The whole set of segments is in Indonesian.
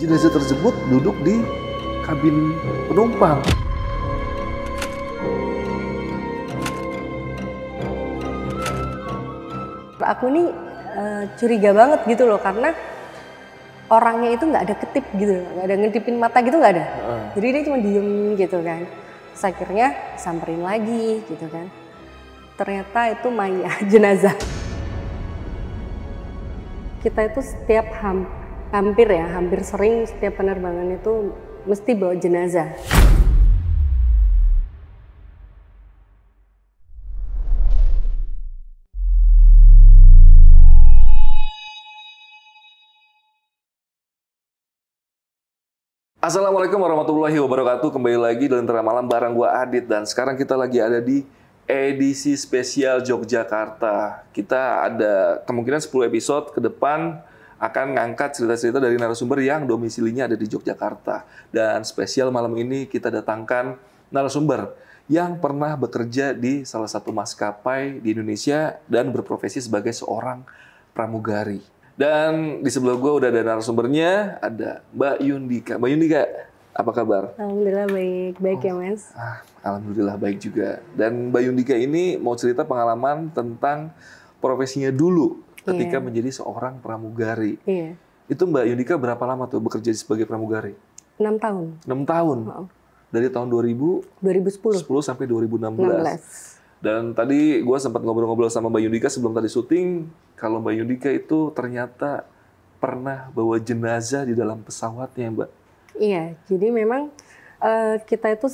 Jenazah tersebut duduk di kabin penumpang. Aku nih curiga banget gitu loh, karena orangnya itu nggak ada ketip gitu, nggak ada ngintipin mata gitu, nggak ada. Jadi dia cuma diem gitu kan. Terus akhirnya samperin lagi gitu kan. Ternyata itu mayat, jenazah. Kita itu hampir sering setiap penerbangan itu mesti bawa jenazah. Assalamualaikum warahmatullahi wabarakatuh. Kembali lagi dalam Lentera Malam bareng gua Adit, dan sekarang kita lagi ada di edisi spesial Yogyakarta. Kita ada kemungkinan 10 episode ke depan akan ngangkat cerita-cerita dari narasumber yang domisilinya ada di Yogyakarta. Dan spesial malam ini kita datangkan narasumber yang pernah bekerja di salah satu maskapai di Indonesia dan berprofesi sebagai seorang pramugari. Dan di sebelah gue udah ada narasumbernya, ada Mbak Yundika. Mbak Yundika, apa kabar? Alhamdulillah baik ya Mas. Alhamdulillah baik juga. Dan Mbak Yundika ini mau cerita pengalaman tentang profesinya dulu ketika menjadi seorang pramugari. Iya. Itu Mbak Yundika berapa lama tuh bekerja sebagai pramugari? 6 tahun. 6 tahun? Dari tahun 2010 sampai 2016. Dan tadi gue sempat ngobrol-ngobrol sama Mbak Yundika sebelum tadi syuting, kalau Mbak Yundika itu ternyata pernah bawa jenazah di dalam pesawatnya, Mbak. Iya, jadi memang kita itu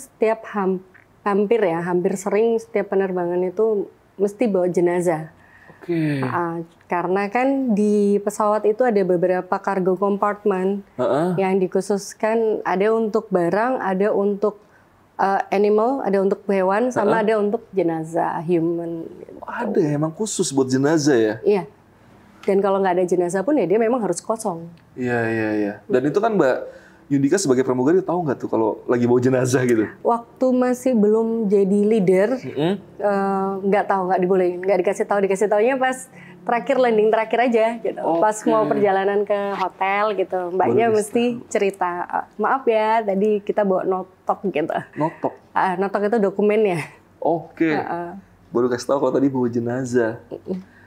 hampir sering setiap penerbangan itu mesti bawa jenazah. Oke. Karena kan di pesawat itu ada beberapa cargo compartment yang dikhususkan, ada untuk barang, ada untuk animal, ada untuk hewan, sama ada untuk jenazah, human. Gitu. Ada emang khusus buat jenazah ya? Iya. Dan kalau nggak ada jenazah pun ya dia memang harus kosong. Iya. Dan itu kan Mbak Yundika sebagai pramugari tahu nggak tuh kalau lagi bawa jenazah gitu? Waktu masih belum jadi leader, nggak tahu, nggak dibolehin, nggak dikasih taunya pas landing terakhir aja gitu. Pas mau perjalanan ke hotel gitu, mbaknya mesti cerita, maaf ya tadi kita bawa notok gitu. Notok? Notok itu dokumennya. Oke. Baru kasih tahu kalau tadi bawa jenazah.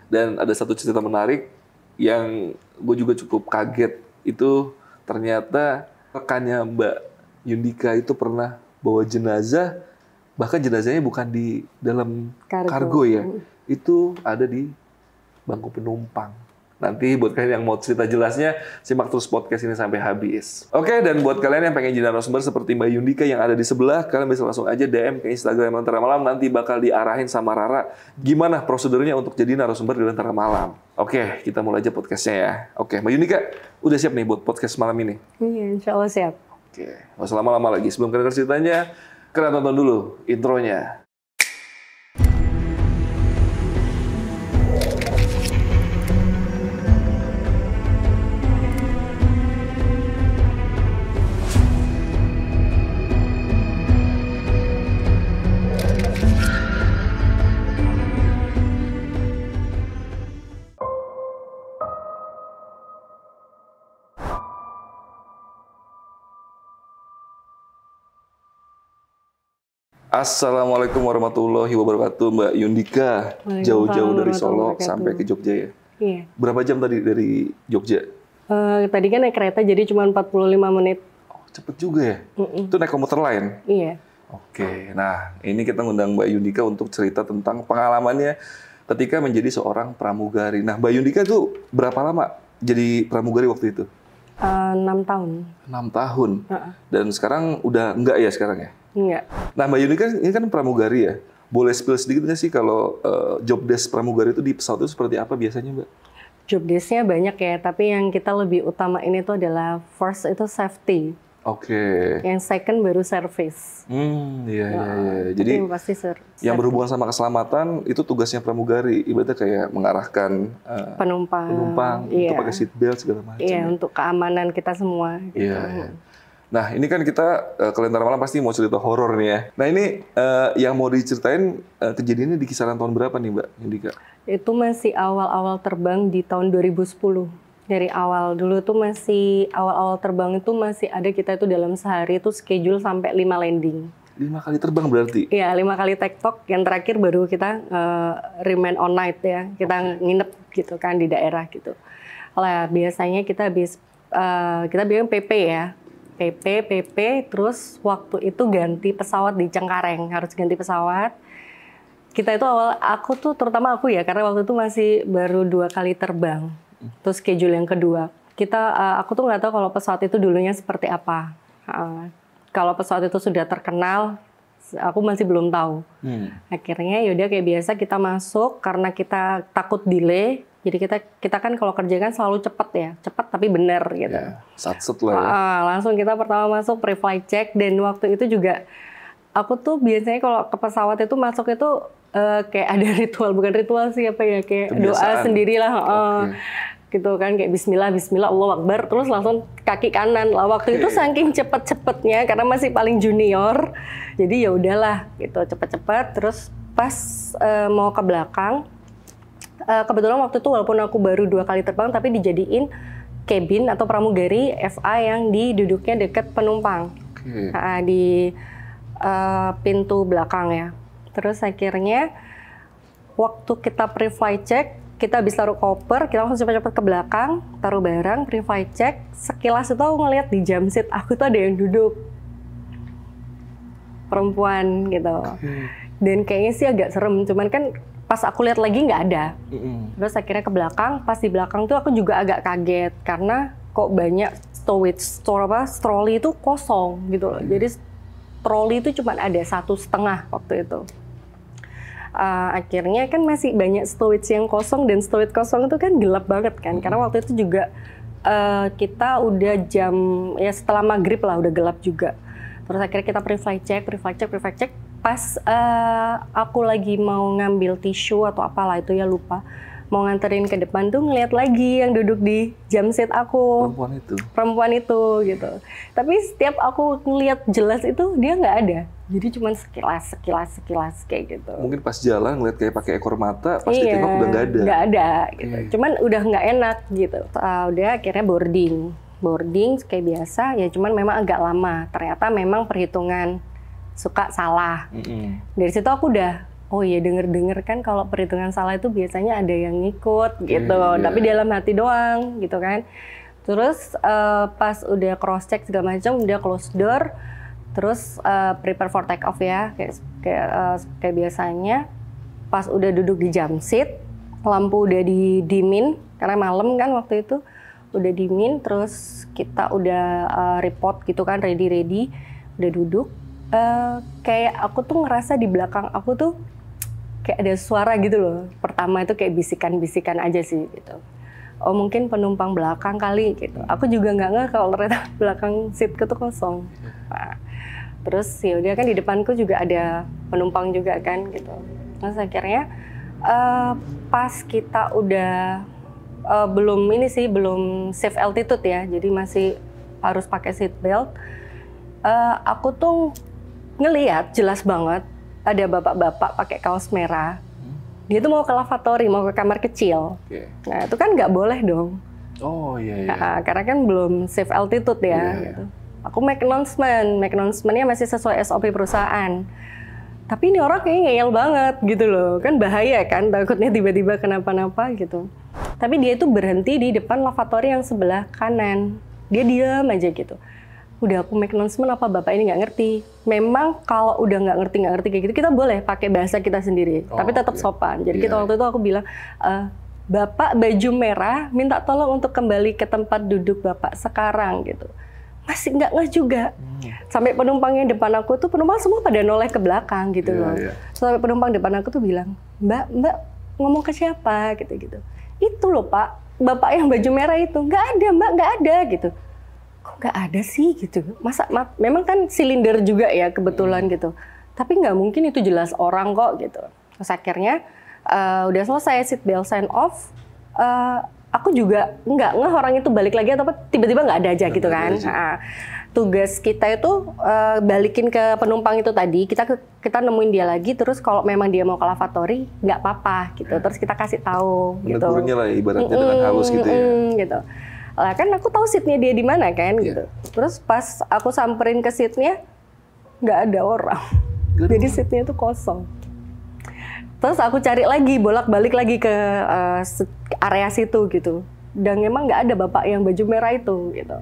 Dan ada satu cerita menarik yang gue juga cukup kaget, itu ternyata rekannya Mbak Yundika itu pernah bawa jenazah, bahkan jenazahnya bukan di dalam kargo ya, itu ada di bangku penumpang. Nanti buat kalian yang mau cerita jelasnya, simak terus podcast ini sampai habis. Oke, dan buat kalian yang pengen jadi narasumber seperti Mbak Yundika yang ada di sebelah, kalian bisa langsung aja DM ke Instagram Lentera Malam, nanti bakal diarahin sama Rara gimana prosedurnya untuk jadi narasumber di Lentera Malam. Oke, kita mulai aja podcastnya ya. Oke, Mbak Yundika, udah siap nih buat podcast malam ini? Iya, insya Allah siap. Oke, nggak usah lama-lama lagi. Sebelum kalian ceritanya, kalian tonton dulu intronya. Assalamualaikum warahmatullahi wabarakatuh, Mbak Yundika. Jauh-jauh dari Solo sampai ke Jogja ya? Iya. Berapa jam tadi dari Jogja? Tadi kan naik kereta jadi cuma 45 menit. Oh, cepet juga ya? Itu naik komuter lain? Iya. Oke, nah ini kita ngundang Mbak Yundika untuk cerita tentang pengalamannya ketika menjadi seorang pramugari. Nah, Mbak Yundika tuh berapa lama jadi pramugari waktu itu? 6 tahun. 6 tahun? Dan sekarang udah enggak ya sekarang ya? Enggak. Nah, Mbak Yundika ini kan pramugari ya. Boleh spill sedikit nggak sih kalau job desk pramugari itu di pesawat itu seperti apa biasanya, Mbak? Job desk-nya banyak ya, tapi yang kita lebih utamain itu adalah first itu safety. Oke. Yang second baru service. Iya. Jadi yang pasti yang berhubungan sama keselamatan itu tugasnya pramugari. Ibaratnya kayak mengarahkan penumpang untuk pakai seat belt segala macam. Iya, untuk keamanan kita semua. Gitu. Iya. Nah, ini kan kita ke Lentera Malam pasti mau cerita horor nih ya. Nah, ini yang mau diceritain kejadiannya di kisaran tahun berapa nih, Mbak Yundika? Itu masih awal-awal terbang di tahun 2010. Dari awal dulu tuh masih awal-awal terbang itu masih ada kita itu dalam sehari itu schedule sampai 5 landing. 5 kali terbang berarti? Iya, 5 kali take-off. Yang terakhir baru kita remain on night ya. Kita nginep gitu kan di daerah gitu. Lah biasanya kita kita bilang PP ya. PP, terus waktu itu ganti pesawat di Cengkareng. Harus ganti pesawat. Kita itu aku tuh terutama aku ya, karena waktu itu masih baru 2 kali terbang. Terus schedule yang kedua, aku tuh nggak tahu kalau pesawat itu dulunya seperti apa. Kalau pesawat itu sudah terkenal, aku masih belum tahu. Akhirnya yaudah kayak biasa kita masuk karena kita takut delay. Jadi kita kan kalau kerja kan selalu cepat ya, cepat tapi benar gitu. Ya, satset lah ya. Langsung kita pertama masuk pre-flight check, dan waktu itu juga aku tuh biasanya kalau ke pesawat itu masuk itu kayak ada ritual, bukan ritual sih apa ya, kayak kebiasaan. Doa sendirilah. Gitu kan, kayak Bismillah, Allahu Akbar, terus langsung kaki kanan. Lah waktu itu saking cepet-cepetnya karena masih paling junior, jadi ya udahlah gitu cepet-cepet. Terus pas mau ke belakang, kebetulan waktu itu walaupun aku baru 2 kali terbang, tapi dijadiin cabin atau pramugari FA yang duduknya dekat penumpang. Di pintu belakang ya. Terus akhirnya waktu kita pre-flight check, kita habis taruh koper, kita langsung cepet-cepet ke belakang, taruh barang, pre-flight check. Sekilas itu aku ngeliat di jam seat aku tuh ada yang duduk. Perempuan gitu. Dan kayaknya sih agak serem, cuman kan pas aku lihat lagi nggak ada. Terus akhirnya ke belakang, pas di belakang tuh aku juga agak kaget, karena kok banyak trolley itu kosong gitu loh. Jadi trolley itu cuma ada 1,5 waktu itu. Akhirnya kan masih banyak stowage yang kosong, dan stowage kosong itu kan gelap banget kan, karena waktu itu juga kita udah jam ya setelah maghrib lah, udah gelap juga. Terus akhirnya kita pre-flight check. Pas aku lagi mau ngambil tisu atau apalah itu ya, lupa, mau nganterin ke depan tuh ngeliat lagi yang duduk di jam seat aku. Perempuan itu gitu. Tapi setiap aku ngeliat jelas itu dia nggak ada. Jadi cuma sekilas kayak gitu. Mungkin pas jalan ngeliat kayak pakai ekor mata, pas ditengok udah nggak ada. Nggak ada gitu. Cuman udah nggak enak gitu. Udah akhirnya boarding kayak biasa ya, cuman memang agak lama. Ternyata memang perhitungan suka salah. Dari situ aku udah, oh iya, denger kan kalau perhitungan salah itu biasanya ada yang ngikut gitu, tapi dalam hati doang gitu kan. Terus pas udah cross check segala macam, udah close door, terus prepare for take off ya, kayak biasanya. Pas udah duduk di jam seat, lampu udah didimin karena malam kan waktu itu, udah dimin. Terus kita udah report gitu kan, ready, udah duduk. Kayak aku tuh ngerasa di belakang aku tuh kayak ada suara gitu loh. Pertama itu kayak bisikan-bisikan aja sih gitu. Oh mungkin penumpang belakang kali gitu. Aku juga nggak ngeh kalau ternyata belakang seatku tuh kosong. Nah, terus ya udah kan di depanku juga ada penumpang juga kan gitu. Terus akhirnya pas kita udah belum safe altitude ya. Jadi masih harus pakai seat belt. Aku tuh ngelihat jelas banget ada bapak-bapak pakai kaos merah. Dia tuh mau ke lavatory, mau ke kamar kecil. Nah itu kan nggak boleh dong. Oh iya. Karena kan belum safe altitude ya. Gitu. Aku make announcement-nya masih sesuai SOP perusahaan. Tapi ini orang kayaknya ngeyel banget gitu loh. Kan bahaya kan, takutnya tiba-tiba kenapa-napa gitu. Tapi dia itu berhenti di depan lavatory yang sebelah kanan. Dia diam aja gitu. Udah aku make announcement apa bapak ini nggak ngerti. Memang kalau udah nggak ngerti kayak gitu, kita boleh pakai bahasa kita sendiri, tapi tetap sopan. Jadi kita waktu itu aku bilang, bapak baju merah minta tolong untuk kembali ke tempat duduk bapak sekarang gitu. Masih nggak ngeh juga. Sampai penumpang yang depan aku tuh, penumpang semua pada noleh ke belakang gitu loh. Sampai penumpang depan aku tuh bilang, mbak ngomong ke siapa gitu. Itu loh pak, bapak yang baju merah itu. Nggak ada mbak, nggak ada gitu. Kok nggak ada sih gitu. Masa memang kan silinder juga ya kebetulan gitu. Tapi nggak mungkin itu jelas orang kok gitu. Terus akhirnya udah selesai seat belt sign off. Aku juga nggak ngeh orang itu balik lagi atau tiba-tiba nggak ada aja gitu kan. tugas kita itu balikin ke penumpang itu tadi, kita nemuin dia lagi, terus kalau memang dia mau ke lavatory nggak apa-apa gitu, terus kita kasih tahu gitu. Menegurnya lah ibaratnya dengan halus gitu ya. Gitu. Lah kan aku tahu seatnya dia di mana kan gitu. Terus pas aku samperin ke seatnya nggak ada orang. Jadi seatnya itu kosong. Terus aku cari lagi, bolak-balik lagi ke area situ gitu. Dan memang nggak ada bapak yang baju merah itu gitu.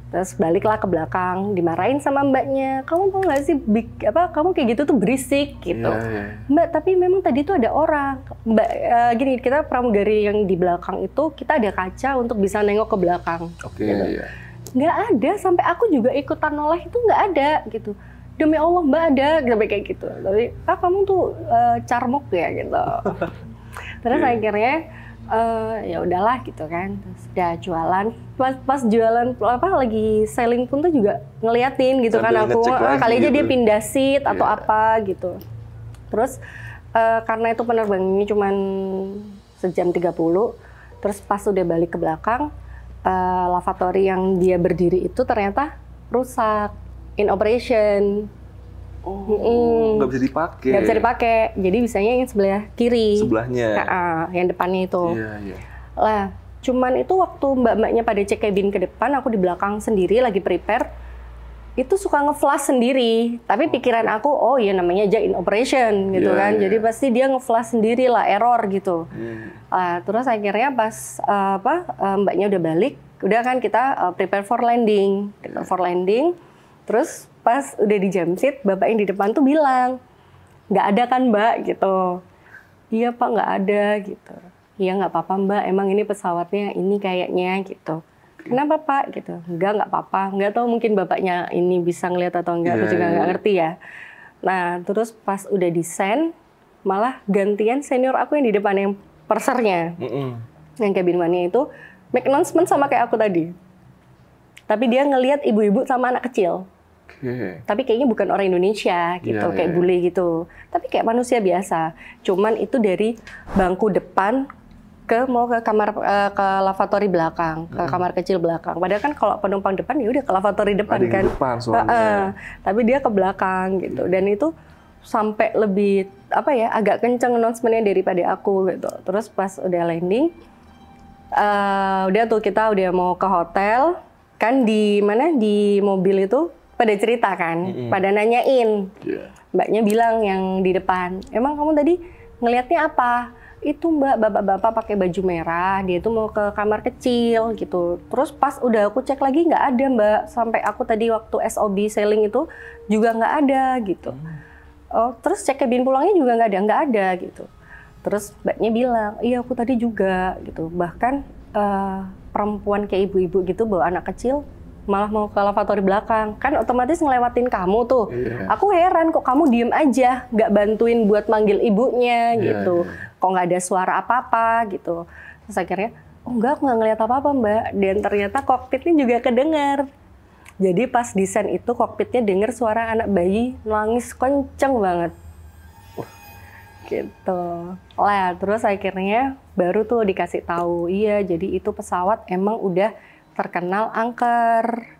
Terus baliklah ke belakang, dimarahin sama mbaknya. Kamu tahu nggak sih, kamu kayak gitu tuh berisik gitu. Mbak, tapi memang tadi tuh ada orang. Mbak, gini, kita pramugari yang di belakang itu, kita ada kaca untuk bisa nengok ke belakang. Gitu. Nggak ada, sampai aku juga ikutan noleh itu nggak ada gitu. Demi Allah mbak ada, sampai kayak gitu. Tapi, kamu tuh carmuk ya gitu. Terus akhirnya, ya udahlah gitu kan, terus udah jualan, pas jualan lagi selling pun tuh juga ngeliatin gitu kan aku, kali aja dia pindah seat atau apa gitu. Terus karena itu penerbangannya cuma sejam 30, terus pas udah balik ke belakang, lavatory yang dia berdiri itu ternyata rusak, in operation. Nggak bisa dipakai. Nggak bisa dipakai. Jadi bisanya yang sebelah kiri. Sebelahnya. Yang depannya itu. Iya. Lah, cuman itu waktu mbak-mbaknya pada cek cabin ke depan, aku di belakang sendiri lagi prepare. Itu suka nge-flash sendiri. Tapi pikiran aku, oh ya namanya aja in operation gitu kan. Jadi pasti dia nge-flash sendiri lah, error gitu. Terus akhirnya pas mbaknya udah balik, udah kan kita prepare for landing. For landing. Terus pas udah di jam seat, bapak yang di depan tuh bilang, nggak ada kan mbak gitu. Iya pak, nggak ada gitu. Iya nggak apa-apa mbak, emang ini pesawatnya ini kayaknya gitu. Kenapa pak gitu? Nggak apa-apa. Nggak tahu mungkin bapaknya ini bisa ngeliat atau enggak, aku juga nggak ngerti ya. Nah terus pas udah desain, malah gantian senior aku yang di depan, yang pursernya. Yang cabin-man-nya itu make announcement sama kayak aku tadi. Tapi dia ngelihat ibu-ibu sama anak kecil. Tapi kayaknya bukan orang Indonesia gitu, kayak bule gitu. Tapi kayak manusia biasa. Cuman itu dari bangku depan mau ke kamar, ke lavatory belakang, ke kamar kecil belakang. Padahal kan kalau penumpang depan ya udah ke lavatory depan kan. Depan, tapi dia ke belakang gitu. Dan itu sampai lebih agak kenceng announcement-nya daripada aku gitu. Terus pas udah landing, udah tuh kita udah mau ke hotel. Kan di mobil itu pada cerita kan, pada nanyain. Mbaknya bilang yang di depan, emang kamu tadi ngelihatnya apa? Itu mbak, bapak-bapak pakai baju merah, dia tuh mau ke kamar kecil gitu. Terus pas udah aku cek lagi nggak ada mbak, sampai aku tadi waktu SOB sailing itu juga nggak ada gitu. Terus cek cabin pulangnya juga nggak ada gitu. Terus mbaknya bilang, iya aku tadi juga gitu. Bahkan perempuan kayak ibu-ibu gitu bawa anak kecil malah mau ke lavatory belakang, kan otomatis ngelewatin kamu tuh. Aku heran kok kamu diem aja, nggak bantuin buat manggil ibunya gitu. Kok nggak ada suara apa-apa gitu. Terus akhirnya, enggak, aku nggak ngeliat apa-apa mbak. Dan ternyata kokpitnya juga kedengar. Jadi pas desain itu kokpitnya denger suara anak bayi nangis kenceng banget. Gitu. Lah terus akhirnya baru tuh dikasih tahu, iya jadi itu pesawat emang udah terkenal angker.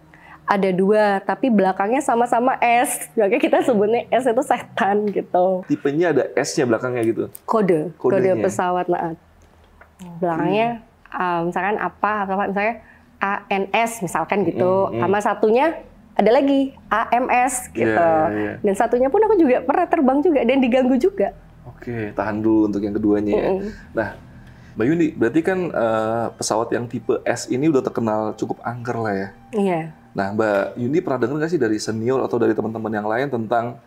Ada 2, tapi belakangnya sama-sama S. Makanya kita sebutnya S itu setan gitu. Tipenya ada S-nya belakangnya gitu? Kode pesawat. Nah, belakangnya misalkan misalnya ANS misalkan gitu. Sama satunya ada lagi AMS gitu. Dan satunya pun aku juga pernah terbang juga dan diganggu juga. Oke, tahan dulu untuk yang keduanya ya. Nah, Mbak Yundi, berarti kan pesawat yang tipe S ini udah terkenal cukup angker lah ya? Iya. Nah, Mbak Yundi pernah dengar nggak sih dari senior atau dari teman-teman yang lain tentang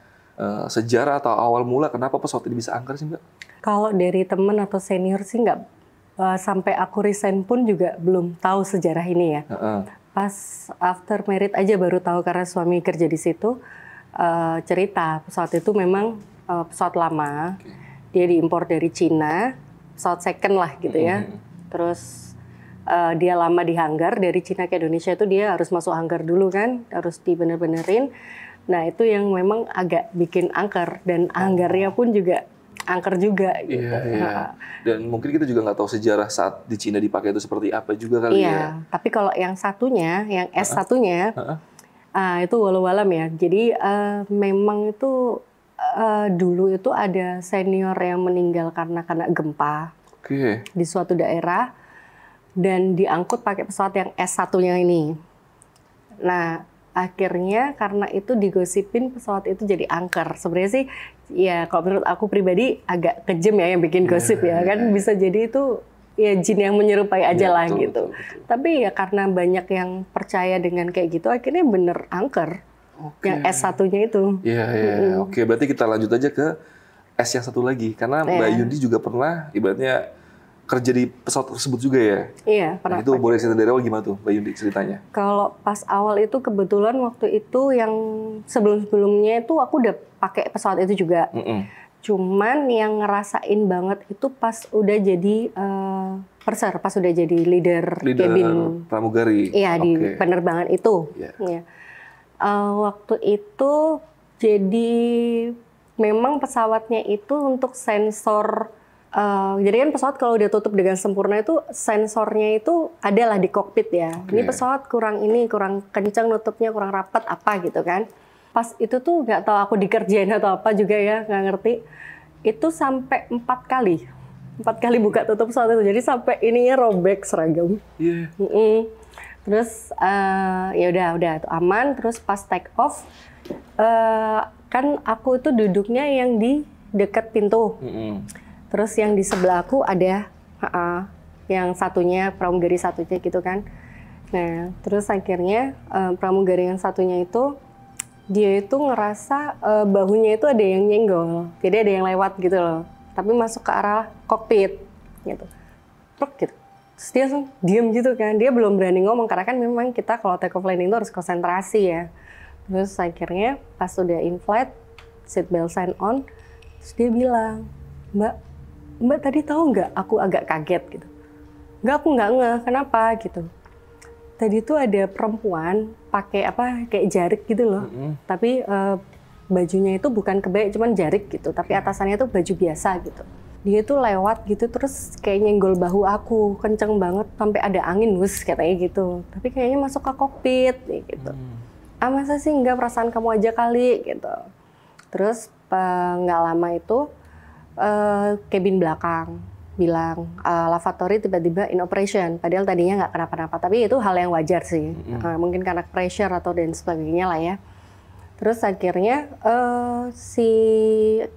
sejarah atau awal mula kenapa pesawat ini bisa angker sih Mbak? Kalau dari teman atau senior sih nggak, sampai aku resign pun juga belum tahu sejarah ini ya. Pas after married aja baru tahu karena suami kerja di situ, cerita pesawat itu memang pesawat lama, dia diimpor dari Cina, pesawat second lah gitu ya. Terus dia lama di hanggar, dari Cina ke Indonesia itu dia harus masuk hanggar dulu kan, harus dibener-benerin. Nah itu yang memang agak bikin angker, dan hanggarnya pun juga angker juga gitu. Iya. Dan mungkin kita juga nggak tahu sejarah saat di Cina dipakai itu seperti apa juga kali ya. Tapi kalau yang satunya, yang S satunya, itu walau-walam ya. Jadi memang itu dulu itu ada senior yang meninggal karena gempa di suatu daerah dan diangkut pakai pesawat yang S1-nya ini. Nah, akhirnya karena itu digosipin pesawat itu jadi angker. Sebenarnya sih ya kalau menurut aku pribadi agak kejem ya yang bikin gosip ya kan, bisa jadi itu ya jin yang menyerupai aja lah gitu. Betul. Tapi ya karena banyak yang percaya dengan kayak gitu akhirnya bener angker. Yang S1-nya itu. Iya. Oke, berarti kita lanjut aja ke S yang satu lagi karena Mbak Yundi juga pernah ibaratnya kerja di pesawat tersebut juga ya? Iya, pernah. Nah, itu boleh cerita dari awal gimana tuh Mbak Yundi ceritanya? Kalau pas awal itu kebetulan waktu itu yang sebelum-sebelumnya itu aku udah pakai pesawat itu juga. Cuman yang ngerasain banget itu pas udah jadi purser, pas udah jadi leader cabin pramugari. Iya, di penerbangan itu. Yeah. Waktu itu jadi memang pesawatnya itu untuk sensor. Jadi kan pesawat kalau udah tutup dengan sempurna itu sensornya itu adalah di kokpit ya. Ini pesawat kurang kencang nutupnya, kurang rapat apa gitu kan. Pas itu tuh nggak tahu aku dikerjain atau apa juga ya, nggak ngerti. Itu sampai 4 kali buka tutup pesawat itu. Jadi sampai ininya robek seragam. Terus ya udah tuh aman. Terus pas take off kan aku itu duduknya yang di dekat pintu. Terus yang di sebelah aku ada yang satunya pramugari satunya gitu kan. Nah, terus akhirnya pramugari yang satunya itu dia itu ngerasa bahunya itu ada yang nyenggol. Jadi ada yang lewat gitu loh. Tapi masuk ke arah kokpit gitu. Pluk gitu. Terus dia langsung diem gitu kan. Dia belum berani ngomong karena kan memang kita kalau take off landing itu harus konsentrasi ya. Terus akhirnya pas udah in flight, seatbelt sign on, terus dia bilang, Mbak tadi tahu nggak aku agak kaget gitu. Nggak, aku nggak ngeh, kenapa gitu. Tadi tuh ada perempuan pakai kayak jarik gitu loh. Tapi bajunya itu bukan kebaya, cuman jarik gitu. Tapi atasannya tuh baju biasa gitu. Dia tuh lewat gitu terus kayak nyenggol bahu aku, kenceng banget sampai ada angin wus katanya gitu. Tapi kayaknya masuk ke kokpit gitu. Masa sih nggak, perasaan kamu aja kali gitu. Terus nggak lama itu cabin belakang bilang lavatory tiba-tiba in operation, padahal tadinya nggak kenapa-napa, tapi itu hal yang wajar sih, mungkin karena pressure atau dan sebagainya lah ya. Terus akhirnya si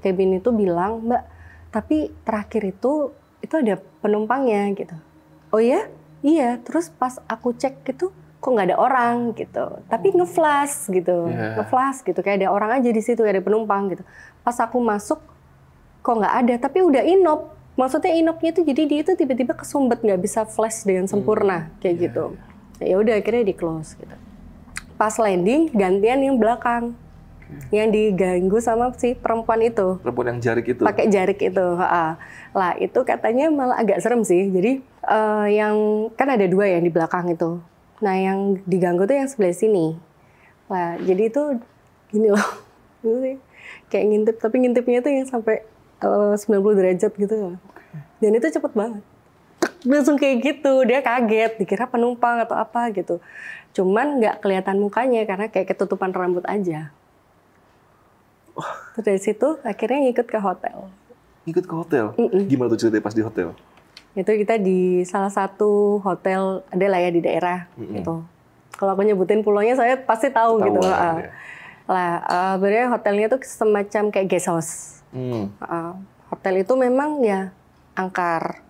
cabin itu bilang, Mbak, tapi terakhir itu ada penumpangnya gitu. Oh ya? Iya. Terus pas aku cek gitu, kok nggak ada orang gitu, tapi ngeflash gitu, ngeflash gitu, kayak ada orang aja di situ, ada penumpang gitu. Pas aku masuk kok nggak ada, tapi udah inop. Maksudnya inopnya itu jadi dia itu tiba-tiba kesumbet, nggak bisa flash dengan sempurna kayak gitu. Ya udah akhirnya di close gitu. Pas landing gantian yang belakang, yang diganggu sama si perempuan itu. Perempuan yang jarik itu. Pakai jarik itu. Lah itu katanya malah agak serem sih. Jadi yang kan ada 2 yang di belakang itu. Nah yang diganggu tuh yang sebelah sini. Lah jadi itu gini loh, kayak ngintip, tapi ngintipnya tuh yang sampai 90 derajat gitu. Dan itu cepet banget. Langsung kayak gitu, dia kaget, dikira penumpang atau apa gitu. Cuman nggak kelihatan mukanya karena kayak ketutupan rambut aja. Terus dari situ akhirnya ngikut ke hotel. Ngikut ke hotel? Gimana tuh ceritanya pas di hotel? Itu kita di salah satu hotel, ada lah ya di daerah gitu. Kalau aku nyebutin pulaunya saya pasti tahu gitu. Sebenarnya hotelnya tuh semacam kayak guest house. Hotel itu memang ya angker.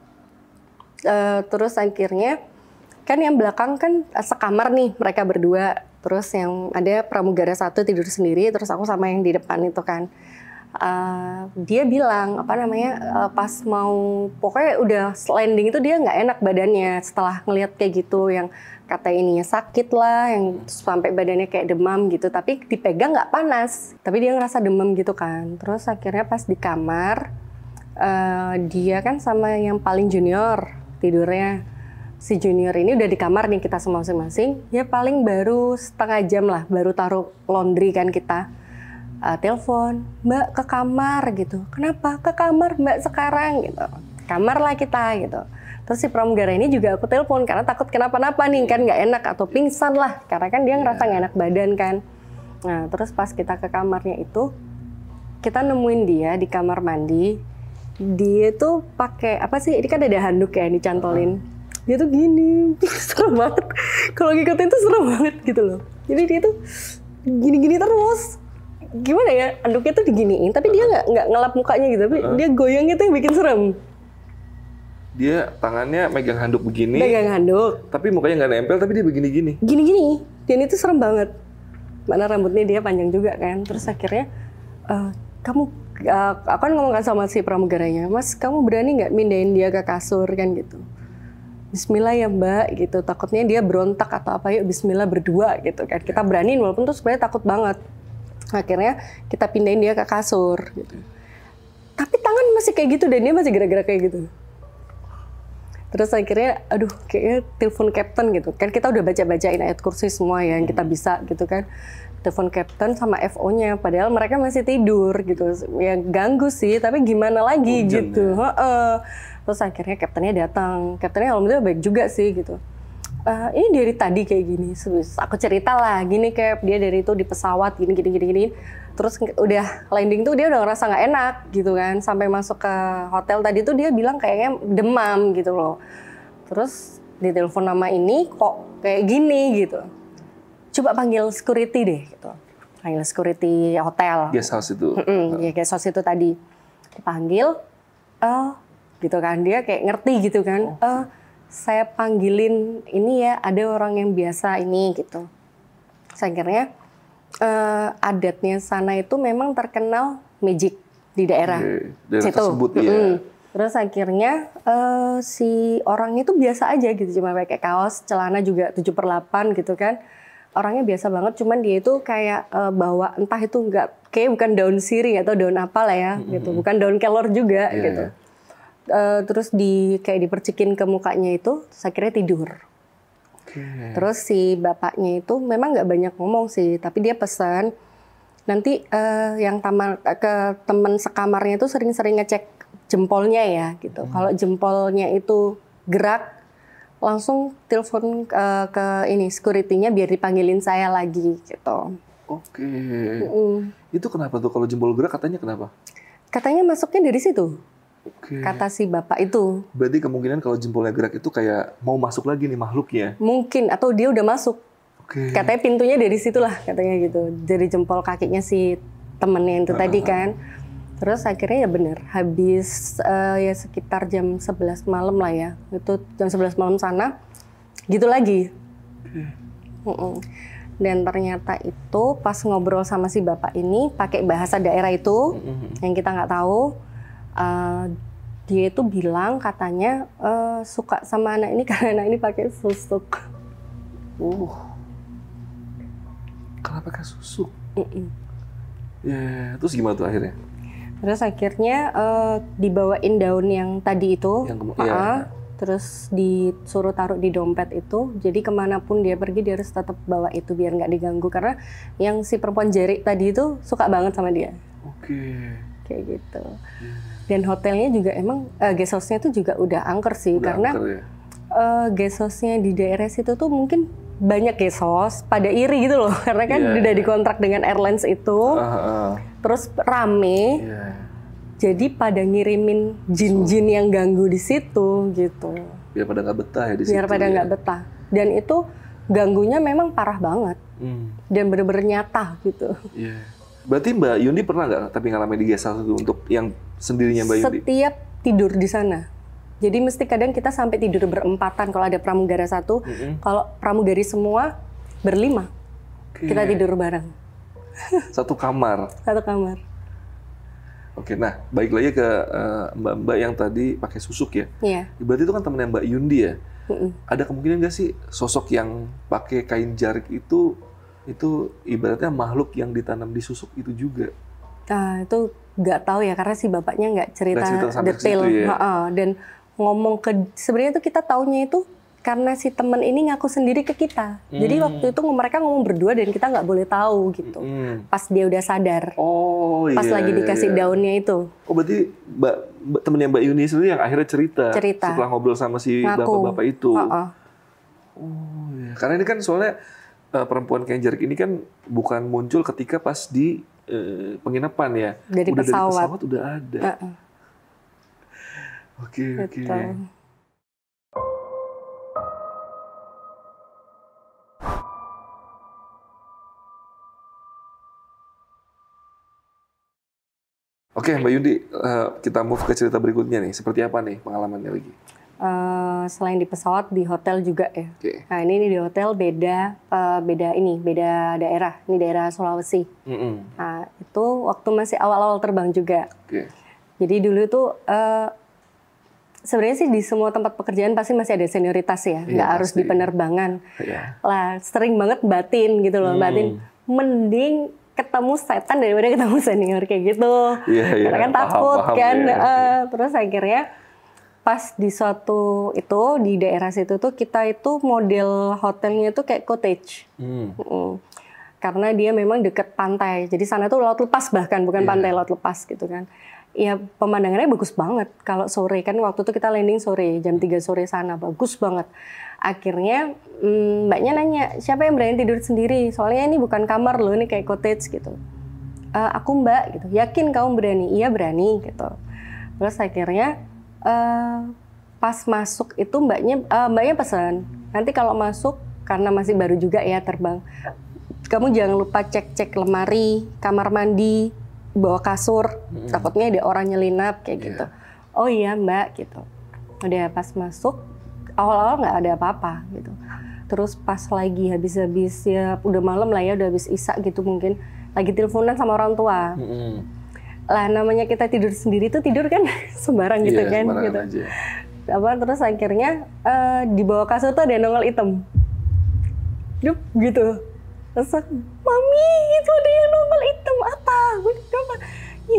Terus akhirnya kan yang belakang kan sekamar nih mereka berdua. Terus yang ada pramugara satu tidur sendiri. Terus aku sama yang di depan itu kan. Dia bilang pas mau pokoknya udah landing itu dia nggak enak badannya setelah ngelihat kayak gitu, yang kata ininya sakit lah, yang sampai badannya kayak demam gitu, tapi dipegang nggak panas, tapi dia ngerasa demam gitu kan. Terus akhirnya pas di kamar dia kan sama yang paling junior tidurnya. Si junior ini udah di kamar nih kita semua masing-masing, ya paling baru setengah jam lah baru taruh laundry kan kita. telepon, Mbak ke kamar gitu. Kenapa? Ke kamar Mbak sekarang gitu. Kamar lah kita gitu. Terus si pramugara ini juga aku telepon karena takut kenapa-napa nih kan nggak enak atau pingsan lah karena kan dia ngerasa nggak enak badan kan. Nah terus pas kita ke kamarnya itu kita nemuin dia di kamar mandi. Dia tuh pakai apa sih? Ini kan ada handuk ya dicantolin. Dia tuh gini, serem banget. Kalau ngikutin tuh serem banget gitu loh. Jadi dia tuh gini-gini terus. Gimana ya? Handuknya tuh diginiin, tapi dia nggak ngelap mukanya gitu. Tapi dia goyangnya tuh yang bikin serem. Dia tangannya megang handuk begini. Megang handuk. Tapi mukanya nggak nempel, tapi dia begini-gini. Gini-gini. Dan itu serem banget. Mana rambutnya dia panjang juga kan. Terus akhirnya, kamu, aku kan ngomong sama si pramugaranya, Mas, kamu berani nggak mindahin dia ke kasur kan gitu. Bismillah ya Mbak gitu. Takutnya dia berontak atau apa, yuk Bismillah berdua gitu kan. Kita beraniin walaupun tuh sebenarnya takut banget. Akhirnya kita pindahin dia ke kasur gitu. Tapi tangan masih kayak gitu dan dia masih gerak-gerak kayak gitu. Terus akhirnya, aduh kayaknya telepon kapten gitu. Kan kita udah baca-bacain ayat kursi semua ya yang kita bisa gitu kan. Telepon kapten sama FO-nya. Padahal mereka masih tidur gitu. Ya ganggu sih, tapi gimana lagi gitu. Ya. Terus akhirnya kaptennya datang. Kaptennya alhamdulillah baik juga sih gitu. Ini dari tadi kayak gini. Aku cerita lah, gini Cap, dia dari itu di pesawat gini. Terus udah landing tuh dia udah ngerasa nggak enak gitu kan. Sampai masuk ke hotel tadi tuh dia bilang kayaknya demam gitu loh. Terus di telepon nama ini kok kayak gini gitu. Coba panggil security deh gitu. Panggil security hotel. Guest house itu. Ya guest house itu tadi. Dipanggil, gitu kan. Dia kayak ngerti gitu kan. Saya panggilin ini ya, ada orang yang biasa ini gitu. Akhirnya adatnya sana itu memang terkenal magic di daerah situ. Tersebut, ya. Terus akhirnya si orang itu biasa aja gitu, cuma pakai kaos, celana juga 7/8 gitu kan. Orangnya biasa banget, cuman dia itu kayak bawa entah itu kayak bukan daun sirih atau daun apa lah ya gitu, bukan daun kelor juga gitu. Terus kayak dipercikin ke mukanya itu, terus akhirnya tidur. Terus si bapaknya itu memang nggak banyak ngomong sih, tapi dia pesan nanti yang ke teman sekamarnya itu sering-sering ngecek jempolnya ya gitu. Kalau jempolnya itu gerak, langsung telepon ke ini security-nya biar dipanggilin saya lagi gitu. Oke. Itu kenapa tuh kalau jempol gerak katanya kenapa? Katanya masuknya dari situ. Oke. Kata si bapak itu. Berarti kemungkinan kalau jempolnya gerak itu kayak mau masuk lagi nih makhluknya. Mungkin, atau dia udah masuk. Oke. Katanya pintunya dari situlah katanya gitu. Dari jempol kakinya si temennya itu tadi kan. Terus akhirnya ya bener, habis ya sekitar jam 11 malam lah ya. Itu jam 11 malam sana, gitu lagi. Dan ternyata itu pas ngobrol sama si bapak ini pakai bahasa daerah itu yang kita nggak tahu. Dia itu bilang katanya suka sama anak ini karena anak ini pakai susuk. Karena pakai susuk? Ya, terus gimana tuh akhirnya? Terus akhirnya dibawain daun yang tadi itu, terus disuruh taruh di dompet itu. Jadi kemanapun dia pergi dia harus tetap bawa itu biar nggak diganggu. Karena yang si perempuan jerik tadi itu suka banget sama dia. Kayak gitu. Dan hotelnya juga emang guest house-nya itu juga udah angker sih. Karena guest house-nya di daerah situ tuh mungkin banyak guest house pada iri gitu loh. Karena kan udah dikontrak dengan airlines itu. Terus rame, jadi pada ngirimin jin-jin yang ganggu di situ gitu. Biar pada nggak betah ya di situ. Biar pada nggak betah. Dan itu ganggunya memang parah banget. Dan bener-bener nyata gitu. Berarti Mbak Yundi pernah nggak tapi ngalamin di guest house itu untuk yang sendirinya Mbak Yundi? Setiap tidur di sana. Jadi mesti kadang kita sampai tidur berempatan kalau ada pramugara satu. Kalau pramugari semua berlima. Kita tidur bareng. Satu kamar. Satu kamar. Oke, nah balik lagi ke mbak-mbak yang tadi pakai susuk ya. Iya. Berarti itu kan temennya Mbak Yundi ya. Ada kemungkinan nggak sih sosok yang pakai kain jarik itu ibaratnya makhluk yang ditanam di susuk itu juga? Nah, itu nggak tahu ya karena si bapaknya nggak cerita detail. Ya. Dan ngomong sebenarnya itu kita taunya itu karena si temen ini ngaku sendiri ke kita. Jadi waktu itu mereka ngomong berdua dan kita nggak boleh tahu gitu. Pas dia udah sadar. Oh iya. Pas lagi dikasih daunnya itu. Oh berarti temennya Mbak Yuni sendiri yang akhirnya cerita. Setelah ngobrol sama si bapak-bapak itu. Oh iya. Karena ini kan soalnya perempuan Kenjerik ini kan bukan muncul ketika pas di penginapan ya. Dari pesawat. Dari pesawat udah ada. Oke. Oke, Mbak Yundi, kita move ke cerita berikutnya nih. Seperti apa nih pengalamannya lagi? Selain di pesawat, di hotel juga ya. Okay. Nah ini di hotel beda daerah. Ini daerah Sulawesi. Nah itu waktu masih awal-awal terbang juga. Okay. Jadi dulu tuh sebenarnya sih di semua tempat pekerjaan pasti masih ada senioritas ya. Nggak harus di penerbangan. Lah sering banget batin gitu loh, batin. Mending ketemu setan daripada ketemu senior kayak gitu. Karena kan takut kan. Terus akhirnya pas di suatu itu di daerah situ tuh kita itu model hotelnya itu kayak cottage. Karena dia memang deket pantai. Jadi sana tuh laut lepas bahkan bukan pantai, laut lepas gitu kan. Ya pemandangannya bagus banget kalau sore kan waktu itu kita landing sore jam 3 sore sana bagus banget. Akhirnya mbaknya nanya siapa yang berani tidur sendiri soalnya ini bukan kamar loh ini kayak cottage gitu. Aku mbak gitu. Yakin kamu berani? Iya berani gitu. Terus akhirnya pas masuk itu mbaknya pesan nanti kalau masuk karena masih baru juga ya terbang. Kamu jangan lupa cek lemari, kamar mandi, bawa kasur, takutnya ada orang nyelinap kayak gitu. Oh iya mbak gitu. Udah pas masuk, awal-awal nggak ada apa-apa gitu. Terus pas lagi habis-habis ya udah malam lah ya, udah habis isya gitu mungkin, lagi teleponan sama orang tua. Lah namanya kita tidur sendiri tuh tidur kan sembarang gitu kan. Gitu. Aja. Terus akhirnya di bawah kasur tuh ada nongol hitam. Gitu. Terus mami itu ada yang nongol hitam apa?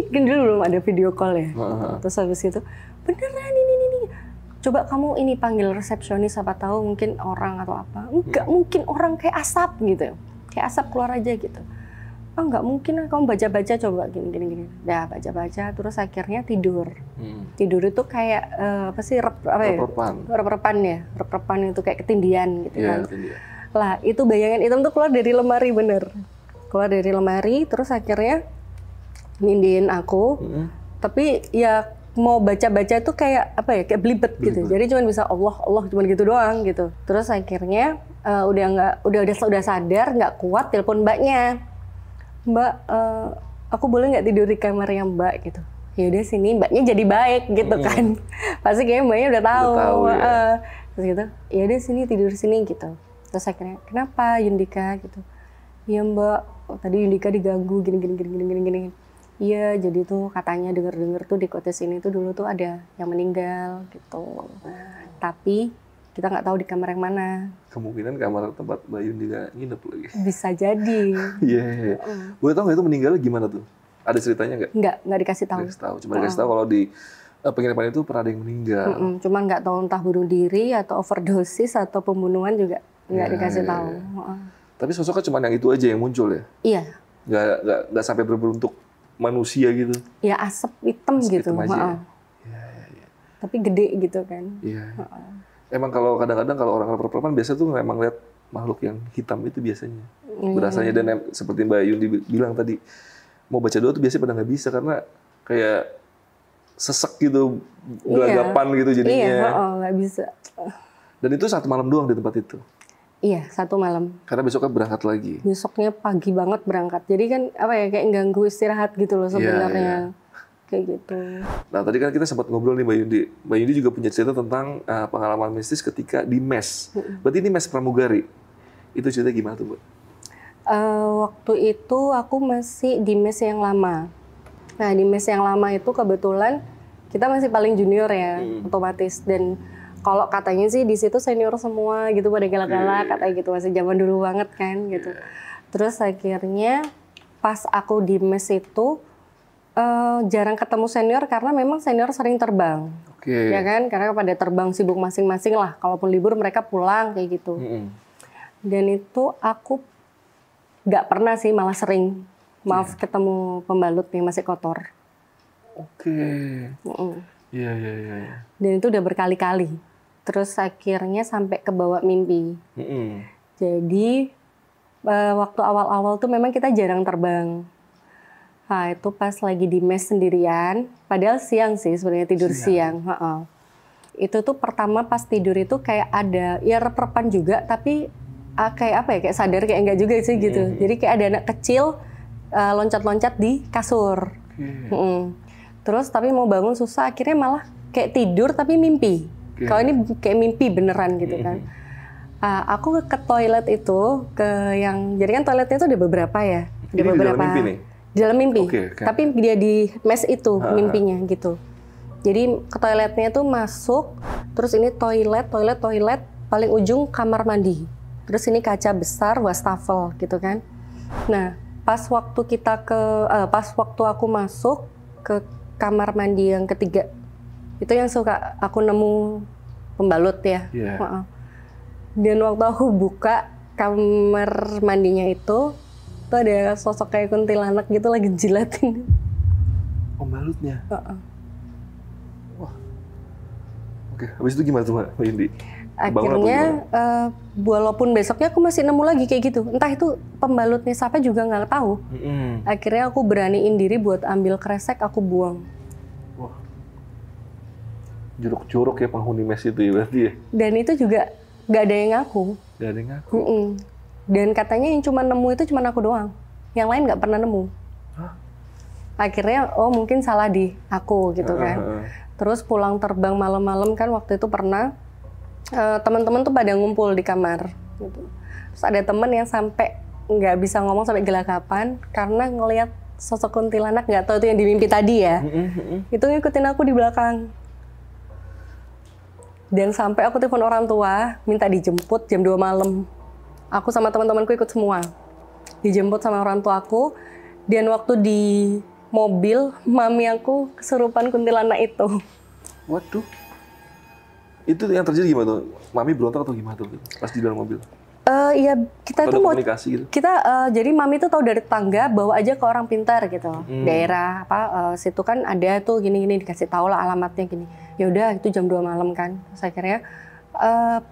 Kan dulu belum ada video call ya. Terus habis itu beneran ini. Coba kamu ini panggil resepsionis apa tahu mungkin orang atau apa. Enggak mungkin orang kayak asap gitu. Kayak asap keluar aja gitu. Oh enggak mungkin kamu baca-baca coba gini. Dah baca-baca terus akhirnya tidur. Tidur itu kayak rep-repan ya. Rep-repan itu kayak ketindian gitu kan. Ketindian. Lah itu bayangan hitam tuh keluar dari lemari bener. Keluar dari lemari terus akhirnya nindiin aku. Tapi ya mau baca-baca tuh kayak apa ya kayak belibet gitu. Jadi cuma bisa Allah cuma gitu doang gitu. Terus akhirnya udah sadar nggak kuat telepon mbaknya. Mbak aku boleh nggak tidur di kamarnya mbak gitu. Ya udah sini mbaknya jadi baik gitu kan. Pasti kayaknya mbaknya udah tahu terus gitu. Ya udah sini tidur sini gitu. Terus akhirnya kenapa Yundika gitu. Iya mbak tadi Yundika diganggu gini. Iya, jadi tuh katanya denger tuh di cottage ini tuh dulu tuh ada yang meninggal gitu. Tapi kita nggak tahu di kamar yang mana. Kemungkinan kamar tempat Mbak Yundika nginep lagi. Bisa jadi. Iya. Boleh tahu nggak itu meninggalnya gimana tuh? Ada ceritanya nggak? Nggak dikasih tahu. Cuma dikasih tahu kalau di penginapan itu pernah ada yang meninggal. Cuman nggak tahu entah bunuh diri atau overdosis atau pembunuhan juga nggak dikasih tahu. Tapi sosoknya cuma yang itu aja yang muncul ya? Iya. Nggak sampai berbentuk manusia gitu? Ya asap hitam gitu. Iya. Tapi gede gitu kan. Iya. Emang kalau kadang-kadang kalau orang perempuan biasa tuh memang lihat makhluk yang hitam itu biasanya. Berasanya dan seperti Mbak Yundi bilang tadi, mau baca doa tuh biasanya pada nggak bisa karena kayak sesek gitu, gelagapan gitu jadinya. Iya, nggak bisa. Dan itu 1 malam doang di tempat itu? Iya, 1 malam. Karena besoknya berangkat lagi? Besoknya pagi banget berangkat. Jadi kan apa ya kayak ganggu istirahat gitu loh sebenarnya. Kayak gitu. Nah tadi kan kita sempat ngobrol nih Mbak Yundi. Mbak Yundi juga punya cerita tentang pengalaman mistis ketika di mes. Berarti ini mes pramugari. Itu cerita gimana tuh Mbak? Waktu itu aku masih di mes yang lama. Nah di mes yang lama itu kebetulan kita masih paling junior ya, otomatis. Dan kalau katanya sih di situ senior semua gitu pada galak-galak katanya gitu masih zaman dulu banget kan gitu. Terus akhirnya pas aku di mes itu jarang ketemu senior karena memang senior sering terbang. Ya kan, karena pada terbang sibuk masing-masing lah. Kalaupun libur mereka pulang kayak gitu. Dan itu aku nggak pernah sih, malah sering ketemu pembalut yang masih kotor. Iya. Dan itu udah berkali-kali. Terus akhirnya sampai ke bawa mimpi. Jadi waktu awal-awal tuh memang kita jarang terbang. Nah, itu pas lagi di mes sendirian, padahal siang sih sebenarnya, tidur siang. Itu tuh pertama pas tidur itu kayak ada, ya rep-repan juga, tapi kayak apa ya, kayak sadar kayak enggak juga sih gitu. Jadi kayak ada anak kecil loncat-loncat di kasur. Terus tapi mau bangun susah, akhirnya malah kayak tidur tapi mimpi. Kalau ini kayak mimpi beneran gitu kan. Aku ke toilet itu, jadi kan toiletnya itu ada beberapa ya. Ada beberapa. Di dalam mimpi nih? Di dalam mimpi, tapi dia di mes itu mimpinya gitu. Jadi ke toiletnya tuh masuk, terus ini toilet, paling ujung kamar mandi. Terus ini kaca besar, wastafel gitu kan. Nah, pas waktu aku masuk ke kamar mandi yang ketiga, itu yang suka aku nemu pembalut ya. Dan waktu aku buka kamar mandinya itu ada sosok kayak kuntilanak gitu lagi jilatin pembalutnya. Wah. Habis itu gimana tuh Mbak Indi? Akhirnya walaupun besoknya aku masih nemu lagi kayak gitu. Entah itu pembalutnya siapa juga nggak tahu. Akhirnya aku beraniin diri buat ambil kresek, aku buang. Wah. Jorok-jorok ya penghuni mes itu ya berarti ya? Dan itu juga nggak ada yang ngaku. Nggak ada yang ngaku? Dan katanya yang cuma nemu itu cuma aku doang. Yang lain nggak pernah nemu. Akhirnya, mungkin salah di aku gitu kan. Terus pulang terbang malam-malam kan waktu itu pernah, teman-teman tuh pada ngumpul di kamar. Gitu. Terus ada teman yang sampai nggak bisa ngomong sampai gelagapan karena ngelihat sosok kuntilanak, nggak tahu itu yang di mimpi tadi ya. Itu ngikutin aku di belakang. Dan sampai aku telepon orang tua, minta dijemput jam 2 malam. Aku sama teman-temanku ikut semua. Dijemput sama orang tua aku. Dan waktu di mobil, mami aku kesurupan kuntilanak itu. Waduh. Itu yang terjadi gimana tuh? Mami berontak atau gimana tuh pas di dalam mobil? Iya, kita tuh mau komunikasi gitu. Jadi mami tuh tahu dari tetangga, bawa aja ke orang pintar gitu. Daerah situ kan ada tuh gini-gini, dikasih tahu lah alamatnya gini. Ya udah, itu jam 2 malam kan. Terus akhirnya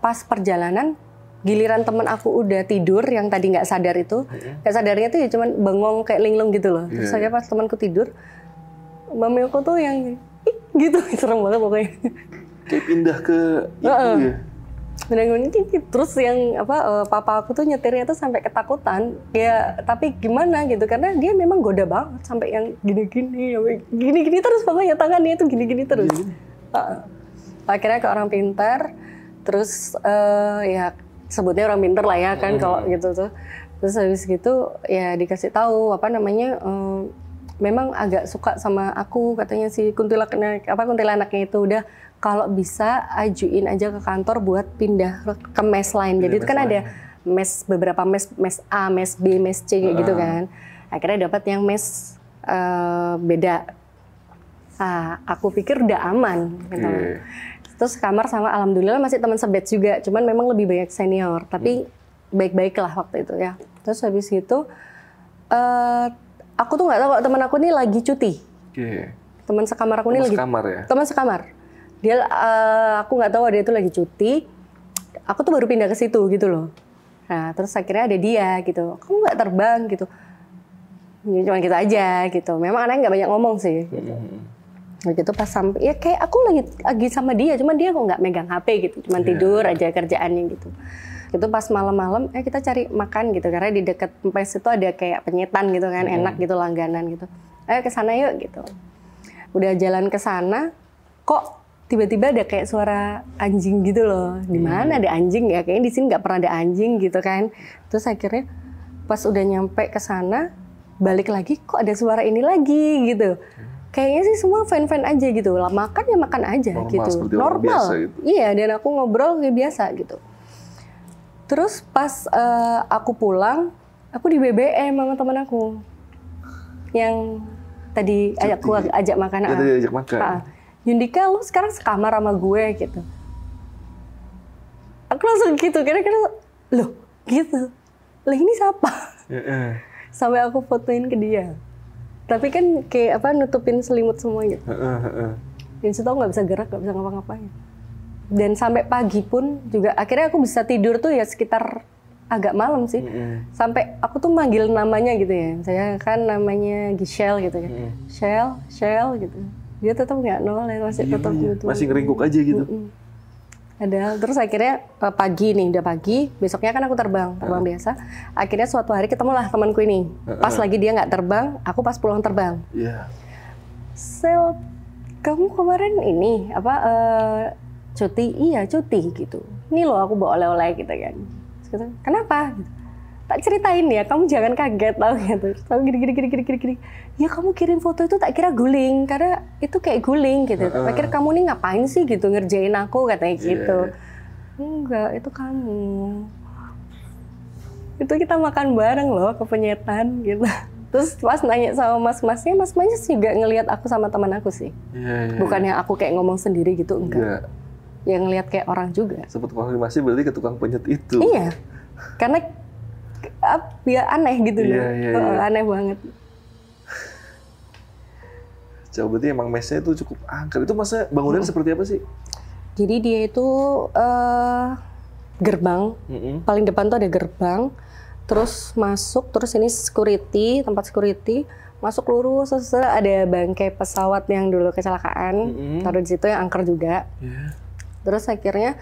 pas perjalanan, giliran temen aku udah tidur yang tadi nggak sadar itu, nggak sadarnya tuh ya cuman bengong kayak linglung gitu loh. Terus saya pas temanku tidur, mami aku tuh yang gitu, serem banget pokoknya. Kayak pindah ke itu ya. Terus yang papa aku tuh nyetirnya tuh sampai ketakutan. Ya tapi gimana gitu, karena dia memang goda banget sampai yang gini-gini terus, pokoknya tangannya itu gini-gini terus. Akhirnya ke orang pintar, terus ya sebutnya orang pintar lah ya kan kalau gitu tuh. Terus habis gitu ya dikasih tahu memang agak suka sama aku katanya si kuntilanaknya itu. Udah kalau bisa ajuin aja ke kantor buat pindah ke mes lain. Jadi itu kan ada beberapa mes A, mes B, mes C kayak gitu kan. Akhirnya dapat yang mes beda. Aku pikir udah aman gitu. Terus kamar sama alhamdulillah masih teman sebed juga, cuman memang lebih banyak senior, tapi baik-baik lah waktu itu ya. Terus habis itu aku tuh nggak tahu kalau teman aku ini lagi cuti. Teman sekamar aku ini lagi teman sekamar. Dia aku nggak tahu dia itu lagi cuti. Aku tuh baru pindah ke situ gitu loh. Nah terus akhirnya ada dia gitu. Kamu nggak terbang gitu? Ya, cuma gitu aja gitu. Memang anaknya nggak banyak ngomong sih. Gitu. Gitu pas sampai ya kayak aku lagi sama dia, cuman dia kok nggak megang HP gitu, cuman tidur aja kerjaannya gitu. Itu pas malam-malam kita cari makan gitu, karena di dekat mes itu ada kayak penyetan gitu kan, enak gitu langganan gitu. Ayo ke sana yuk gitu. Udah jalan ke sana, kok tiba-tiba ada kayak suara anjing gitu loh. Di mana ada anjing ya? Kayaknya di sini nggak pernah ada anjing gitu kan. Terus akhirnya pas udah nyampe ke sana, balik lagi kok ada suara ini lagi gitu. Kayaknya sih semua fan-fan aja gitu lah, makan ya makan aja gitu, normal. Gitu. Iya, dan aku ngobrol kayak biasa gitu. Terus pas aku pulang, aku di BBM sama teman aku yang tadi aku ajak makan. Yundika lu sekarang sekamar sama gue gitu. Aku langsung gitu, kira-kira loh gitu. Lah ini siapa? Sampai aku fotoin ke dia. Tapi kan kayak apa nutupin selimut semua gitu. Dan situ aku nggak bisa gerak, nggak bisa ngapa-ngapain. Dan sampai pagi pun juga akhirnya aku bisa tidur tuh ya sekitar agak malam sih. Sampai aku tuh manggil namanya gitu ya. Saya kan namanya Giselle gitu ya. Shell gitu. Dia tetap nggak noleh, masih tetap gitu. Masih ngeringkuk aja gitu. Ada. Terus akhirnya pagi nih, udah pagi. Besoknya kan aku terbang biasa. Akhirnya suatu hari ketemulah temanku ini. Pas lagi dia nggak terbang, aku pas pulang terbang. Sel, kamu kemarin ini apa cuti? Iya cuti gitu. Ini loh aku bawa oleh-oleh gitu kan. Gitu. Kenapa? Gitu. Tak ceritain ya, kamu jangan kaget tau gitu. Tahu gini. Ya kamu kirim foto itu tak kira guling, karena itu kayak guling gitu. Tak kira kamu nih ngapain sih gitu ngerjain aku katanya gitu. Enggak, itu kamu. Itu kita makan bareng loh ke Penyetan gitu. Terus pas nanya sama mas-masnya juga ngelihat aku sama teman aku sih. Bukan yang aku kayak ngomong sendiri gitu, enggak. Yang ngelihat kayak orang juga. Sempat konfirmasi berarti ke tukang penyetan itu. Iya, karena ya aneh gitu loh. Aneh banget. Coba berarti emang mesnya itu cukup angker. Itu masa bangunan seperti apa sih? Jadi dia itu gerbang, paling depan tuh ada gerbang, terus masuk, terus ini security, tempat security, masuk lurus, terus ada bangkai pesawat yang dulu kecelakaan, taruh di situ yang angker juga. Terus akhirnya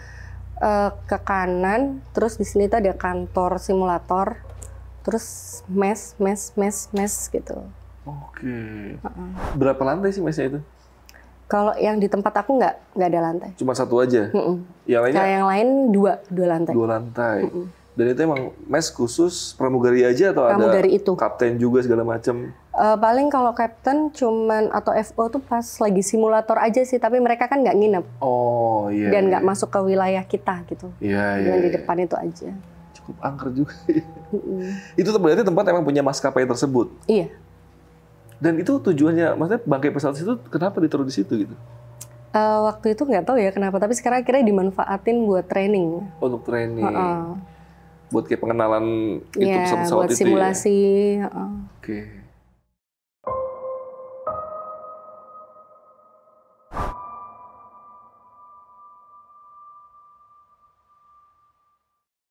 ke kanan, terus di sini tuh ada kantor simulator, terus mes gitu. Oke. Berapa lantai sih mesnya itu? Kalau yang di tempat aku nggak ada lantai. Cuma satu aja? Yang lainnya? Kalau yang lain dua lantai. 2 lantai. Dan itu emang mes khusus pramugari aja atau pramugari ada itu. Kapten juga segala macam? Paling kalau kapten cuman atau FO tuh pas lagi simulator aja sih, tapi mereka kan nggak nginep. Oh iya. Dan nggak masuk ke wilayah kita gitu. Yang di depan itu aja. Cukup angker juga. Itu berarti tempat emang punya maskapai tersebut? Iya. Dan itu tujuannya, maksudnya bangkai pesawat itu kenapa ditaruh di situ gitu? Waktu itu nggak tahu ya kenapa, tapi sekarang akhirnya dimanfaatin buat training. Untuk training. Buat kayak pengenalan itu pesawat-pesawat buat itu simulasi. Ya? Oke.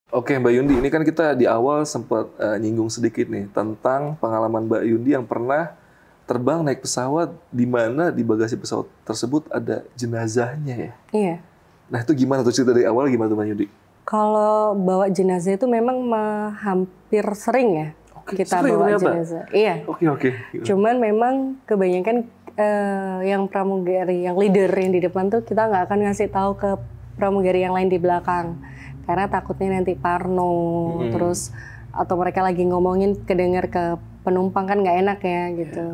Oke Mbak Yundi, ini kan kita di awal sempat nyinggung sedikit nih tentang pengalaman Mbak Yundi yang pernah terbang naik pesawat di mana di bagasi pesawat tersebut ada jenazahnya ya? Iya. Nah itu gimana tuh cerita dari awal gimana tuh Mbak Yundi? Kalau bawa jenazah itu memang hampir sering ya kita bawa jenazah. Iya. Oke. Cuman memang kebanyakan yang pramugari, yang leader yang di depan tuh kita nggak akan ngasih tahu ke pramugari yang lain di belakang. Karena takutnya nanti parno, terus atau mereka lagi ngomongin kedengar ke penumpang kan nggak enak ya gitu.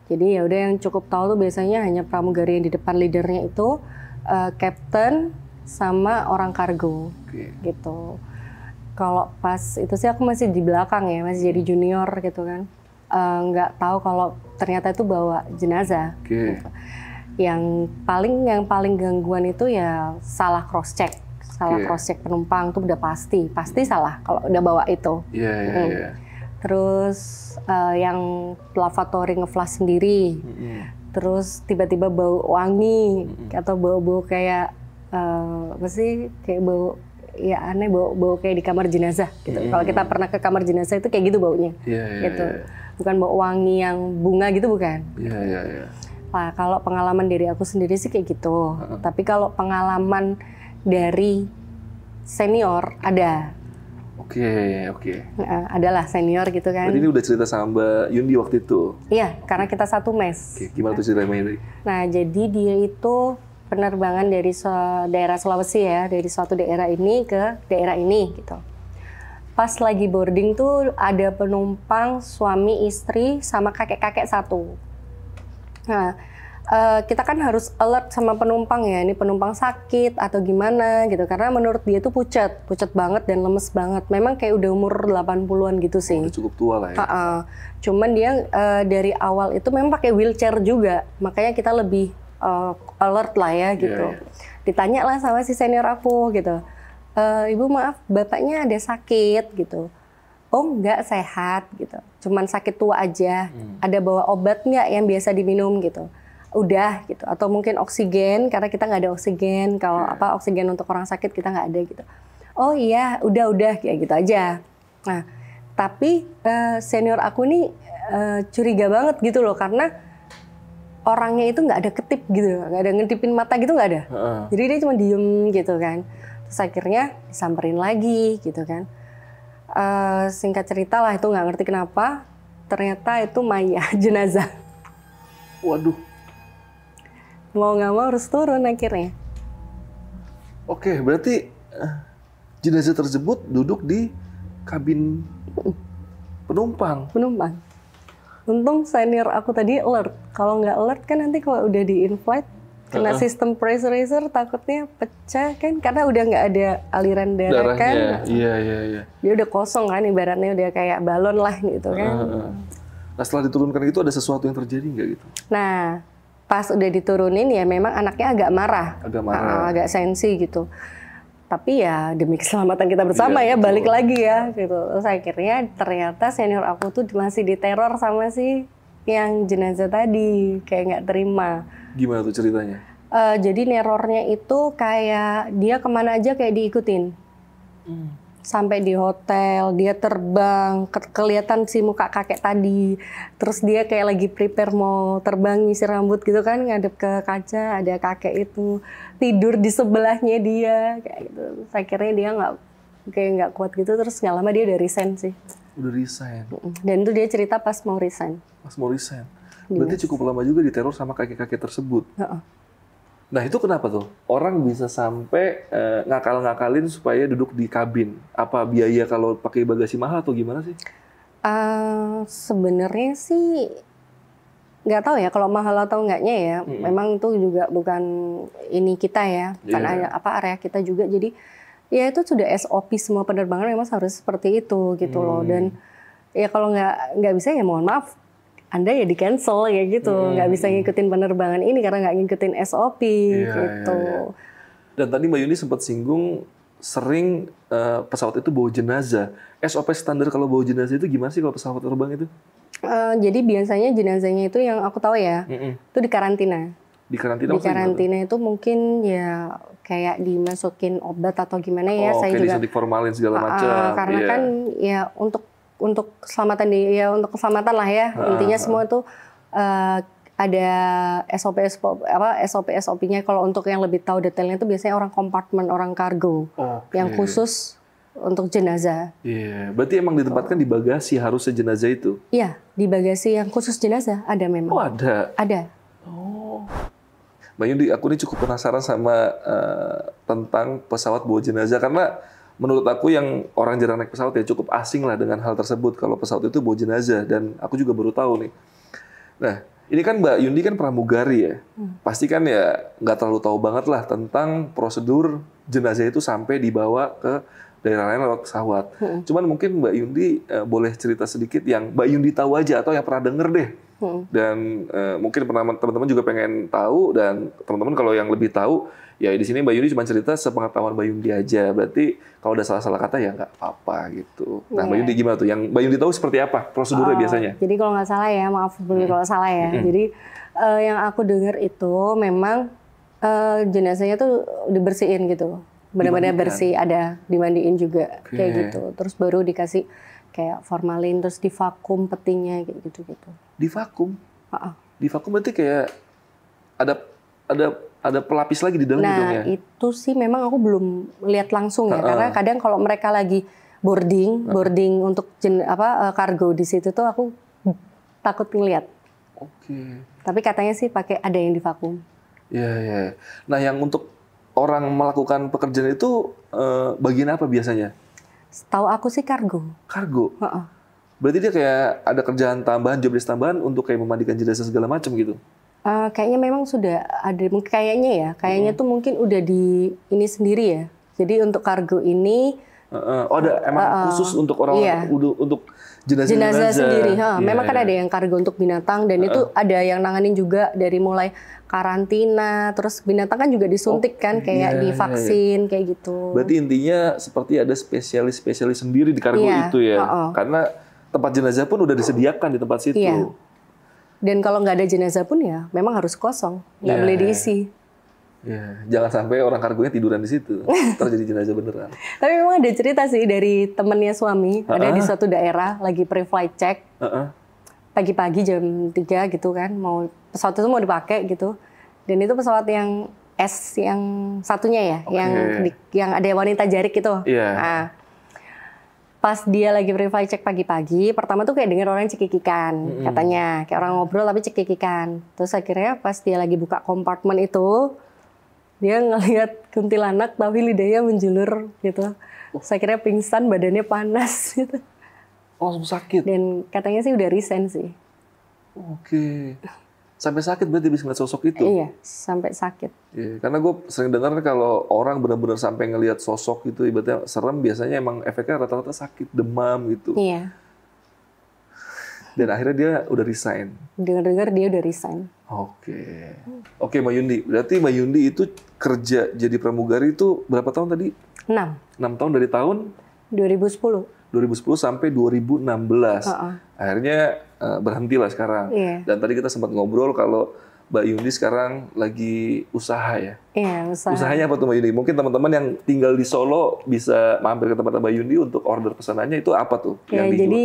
Jadi ya udah yang cukup tahu tuh biasanya hanya pramugari yang di depan leadernya itu, kapten sama orang kargo gitu. Kalau pas itu sih aku masih di belakang ya, masih jadi junior gitu kan. Nggak tahu kalau ternyata itu bawa jenazah. Gitu. Yang paling gangguan itu ya salah cross check. Cross check penumpang tuh udah pasti salah kalau udah bawa itu. Terus yang lavatory ngeflash sendiri, terus tiba-tiba bau wangi atau bau kayak apa sih kayak bau ya aneh, bau kayak di kamar jenazah gitu. Kalau kita pernah ke kamar jenazah itu kayak gitu baunya, gitu. Bukan bau wangi yang bunga gitu bukan. Nah kalau pengalaman dari aku sendiri sih kayak gitu. Tapi kalau pengalaman dari senior ada. Oke. Adalah senior gitu kan. Berarti ini udah cerita sama Mbak Yundi waktu itu? Iya, karena kita satu mes. Gimana tuh ceritanya Mbak Yundi? Nah, jadi dia itu penerbangan dari daerah Sulawesi ya, dari suatu daerah ini ke daerah ini gitu. Pas lagi boarding tuh ada penumpang suami istri sama kakek-kakek satu. Nah, kita kan harus alert sama penumpang ya, ini penumpang sakit atau gimana gitu, karena menurut dia tuh pucat banget dan lemes banget. Memang kayak udah umur 80-an gitu sih. Udah cukup tua lah ya. Cuman dia dari awal itu memang pakai wheelchair juga, makanya kita lebih alert lah ya gitu. Ditanya lah sama si senior aku gitu, Ibu maaf bapaknya ada sakit gitu. Oh enggak, sehat gitu, cuman sakit tua aja. Ada bawa obat nggak yang biasa diminum gitu? Udah gitu. Atau mungkin oksigen, karena kita nggak ada oksigen. Kalau oksigen untuk orang sakit kita nggak ada gitu. Oh iya, udah kayak gitu aja. Nah, tapi senior aku nih curiga banget gitu loh, karena orangnya itu nggak ada ketip gitu, nggak ada ngintipin mata gitu, nggak ada. Jadi dia cuma diem gitu kan. Terus akhirnya disamperin lagi gitu kan. Singkat cerita lah, itu nggak ngerti kenapa, ternyata itu mayat jenazah. Waduh. Mau nggak mau harus turun akhirnya. Oke, berarti jenazah tersebut duduk di kabin penumpang. Untung senior aku tadi alert. Kalau nggak alert kan nanti kalau udah di in-flight kena sistem pressurizer takutnya pecah kan, karena udah nggak ada aliran darah kan. Iya. Dia udah kosong kan, ibaratnya udah kayak balon lah gitu kan. Nah setelah diturunkan itu ada sesuatu yang terjadi nggak gitu? Nah pas udah diturunin ya memang anaknya agak marah. Agak sensi gitu. Tapi ya demi keselamatan kita bersama ya, balik lagi ya gitu. Terus akhirnya ternyata senior aku tuh masih diteror sama si yang jenazah tadi, kayak nggak terima. Gimana tuh ceritanya? Jadi nerornya itu kayak dia kemana aja kayak diikutin. Sampai di hotel, dia terbang, kelihatan si muka kakek tadi. Terus dia kayak lagi prepare mau terbang nyisir rambut gitu kan, ngadep ke kaca, ada kakek itu tidur di sebelahnya dia kayak gitu. Terus akhirnya dia nggak kuat gitu, terus nggak lama dia udah resign sih. Udah resign. Dan itu dia cerita pas mau resign. Berarti cukup lama juga diteror sama kakek-kakek tersebut. Nah itu kenapa tuh orang bisa sampai ngakal-ngakalin supaya duduk di kabin? Apa biaya kalau pakai bagasi mahal atau gimana sih? Sebenarnya sih nggak tahu ya kalau mahal atau enggaknya ya. Memang itu juga bukan ini kita ya, bukan area kita juga. Jadi ya itu sudah SOP semua penerbangan memang harus seperti itu gitu loh. Dan ya kalau nggak bisa ya mohon maaf, Anda ya di cancel ya gitu, nggak bisa ngikutin penerbangan ini karena nggak ngikutin SOP gitu. Dan tadi Mbak Yundi sempat singgung sering pesawat itu bawa jenazah. SOP standar kalau bawa jenazah itu gimana sih kalau pesawat terbang itu? Jadi biasanya jenazahnya itu yang aku tahu ya, itu di karantina. Di karantina? Di karantina itu mungkin ya kayak dimasukin obat atau gimana ya. Saya juga disuntik formalin segala macam. Karena kan ya untuk keselamatan untuk keselamatan lah ya. Intinya semua itu ada SOP-nya. Kalau untuk yang lebih tahu detailnya itu biasanya orang kompartemen, orang kargo yang khusus untuk jenazah. Berarti emang ditempatkan di bagasi harusnya jenazah itu? Iya, di bagasi yang khusus jenazah ada memang. Oh ada? Ada. Mbak Yundi, aku ini cukup penasaran sama tentang pesawat bawa jenazah karena menurut aku yang orang jarang naik pesawat ya cukup asing lah dengan hal tersebut kalau pesawat itu bawa jenazah, dan aku juga baru tahu nih. Nah, ini kan Mbak Yundi kan pramugari ya, pasti kan ya nggak terlalu tahu banget lah tentang prosedur jenazah itu sampai dibawa ke daerah lain lewat pesawat. Cuman mungkin Mbak Yundi boleh cerita sedikit yang Mbak Yundi tahu aja atau yang pernah denger deh. Dan mungkin teman-teman juga pengen tahu, dan teman-teman kalau yang lebih tahu ya di sini Mbak Yundi cuma cerita sepengetahuan Mbak Yundi aja. Berarti kalau ada salah-salah kata ya nggak apa-apa gitu. Nah Mbak Yundi gimana tuh? Yang Mbak Yundi tahu seperti apa prosedurnya biasanya? Jadi kalau nggak salah ya, maaf kalau salah ya. Jadi yang aku dengar itu memang jenazahnya tuh dibersihin gitu. Benar-benar bersih, ada dimandiin juga kayak gitu. Terus baru dikasih kayak formalin, terus divakum petinya kayak gitu-gitu. Divakum? Divakum berarti kayak ada pelapis lagi di dalam gitu ya? Nah itu sih memang aku belum lihat langsung ya, karena kadang kalau mereka lagi boarding untuk kargo di situ tuh aku takut ngeliat. Tapi katanya sih ada yang divakum. Iya. Nah yang untuk orang melakukan pekerjaan itu bagian apa biasanya? Setahu aku sih kargo. Kargo? Berarti dia kayak ada kerjaan tambahan, job desk tambahan untuk kayak memandikan jenazah segala macam gitu? Kayaknya memang sudah ada, kayaknya tuh mungkin udah di ini sendiri ya. Jadi untuk kargo ini ada emang khusus untuk orang-orang untuk jenazah sendiri. Iya, Memang kan iya. ada yang kargo untuk binatang dan itu ada yang nanganin juga dari mulai karantina, terus binatang kan juga disuntik kan kayak iya, divaksin kayak gitu. Berarti intinya seperti ada spesialis-spesialis sendiri di kargo Iya, itu ya. Karena tempat jenazah pun udah disediakan di tempat situ. Iya. Dan kalau nggak ada jenazah pun ya memang harus kosong, nggak Iya. boleh diisi. Ya, jangan sampai orang kargonya tiduran di situ, terjadi jenazah beneran. Tapi memang ada cerita sih dari temennya suami, ada di suatu daerah lagi pre-flight check, pagi-pagi jam 3 gitu kan, mau pesawat itu mau dipakai gitu, dan itu pesawat yang S yang satunya ya, yang ada wanita jarik gitu. Iya. Nah, pas dia lagi pre-flight check pagi-pagi, pertama tuh kayak denger orang cekikikan, katanya kayak orang ngobrol tapi cekikikan. Terus akhirnya pas dia lagi buka kompartemen itu, dia ngelihat kuntilanak tapi lidahnya menjulur gitu. Saya kira pingsan, badannya panas gitu. Langsung sakit? Dan katanya sih udah resign sih. Oke. Sampai sakit berarti bisa ngeliat sosok itu? Iya, sampai sakit. Iya, karena gue sering dengar kalau orang benar-benar sampai ngelihat sosok itu ibaratnya serem, biasanya emang efeknya rata-rata sakit, demam gitu. Iya. Dan akhirnya dia udah resign. Dengar-dengar dia udah resign. Oke. Oke, Mbak Yundi. Berarti Mbak Yundi itu kerja jadi pramugari itu berapa tahun tadi? 6. 6 tahun dari tahun? 2010. 2010 sampai 2016. Akhirnya berhentilah sekarang. Iya. Dan tadi kita sempat ngobrol kalau Mbak Yundi sekarang lagi usaha ya? Iya, usaha. Usahanya apa tuh Mbak Yundi? Mungkin teman-teman yang tinggal di Solo bisa mampir ke tempat Mbak Yundi untuk order pesanannya, itu apa tuh? Ya, yang dijual? jadi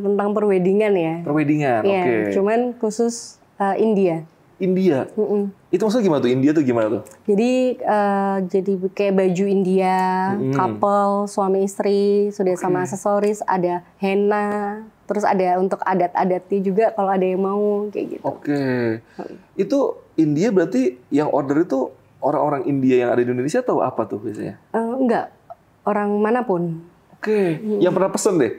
tentang perweddingan ya. Perweddingan, Iya, oke. cuman khusus India. India? Itu maksudnya gimana tuh? India tuh gimana tuh? Jadi kayak baju India, couple, suami istri, sudah sama aksesoris, ada henna, terus ada untuk adat-adatnya juga kalau ada yang mau kayak gitu. Oke. Itu India berarti yang order itu orang-orang India yang ada di Indonesia atau apa tuh biasanya? Enggak, orang manapun. Oke. Yang pernah pesen deh?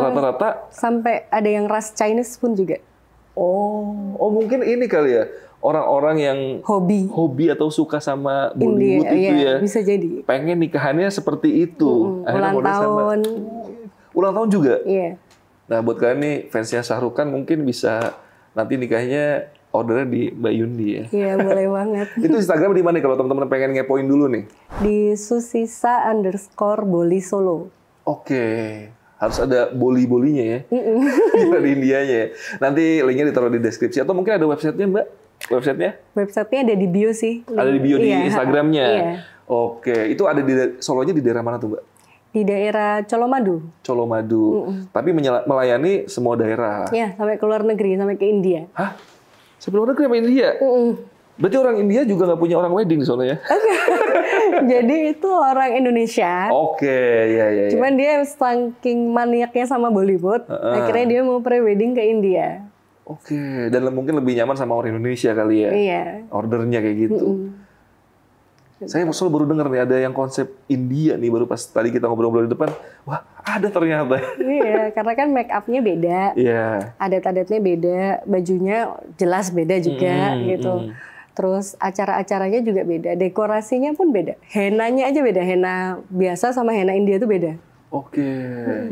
Rata-rata? Sampai ada yang ras Chinese pun juga. Oh mungkin ini kali ya, orang-orang yang hobi atau suka sama Bollywood India, itu ya, bisa jadi. pengen nikahannya seperti itu. Ulang tahun. Ulang tahun juga? Iya. Nah buat kalian nih fansnya Shahrukh Khan mungkin bisa nanti nikahnya ordernya di Mbak Yundi ya. Iya boleh banget. Itu Instagram di mana kalau teman-teman pengen ngepoin dulu nih? Di susisa_boli Solo. Oke. Harus ada boli-bolinya ya, di Indianya ya. Nanti linknya ditaruh di deskripsi. Atau mungkin ada websitenya Mbak? Websitenya ada di bio sih. Ada di bio di Instagramnya? Iya. Oke, itu ada di Solonya di daerah mana tuh Mbak? Di daerah Colomadu. Colomadu. Tapi melayani semua daerah? Iya, sampai ke luar negeri, sampai ke India. Hah? Sampai luar negeri sampai India? Berarti orang India juga nggak punya orang wedding di sana ya? Jadi itu orang Indonesia. Oke, ya. Cuman dia saking maniaknya sama Bollywood, akhirnya dia mau pre-wedding ke India. Oke, dan mungkin lebih nyaman sama orang Indonesia kali ya? Iya. Ordernya kayak gitu. Saya selalu baru dengar nih ada yang konsep India nih, baru pas tadi kita ngobrol-ngobrol di depan, wah ada ternyata. Iya, karena kan make up-nya beda, adat-adatnya beda, bajunya jelas beda juga gitu. Terus acara-acaranya juga beda, dekorasinya pun beda, henanya aja beda, henna biasa sama henna India itu beda. Oke,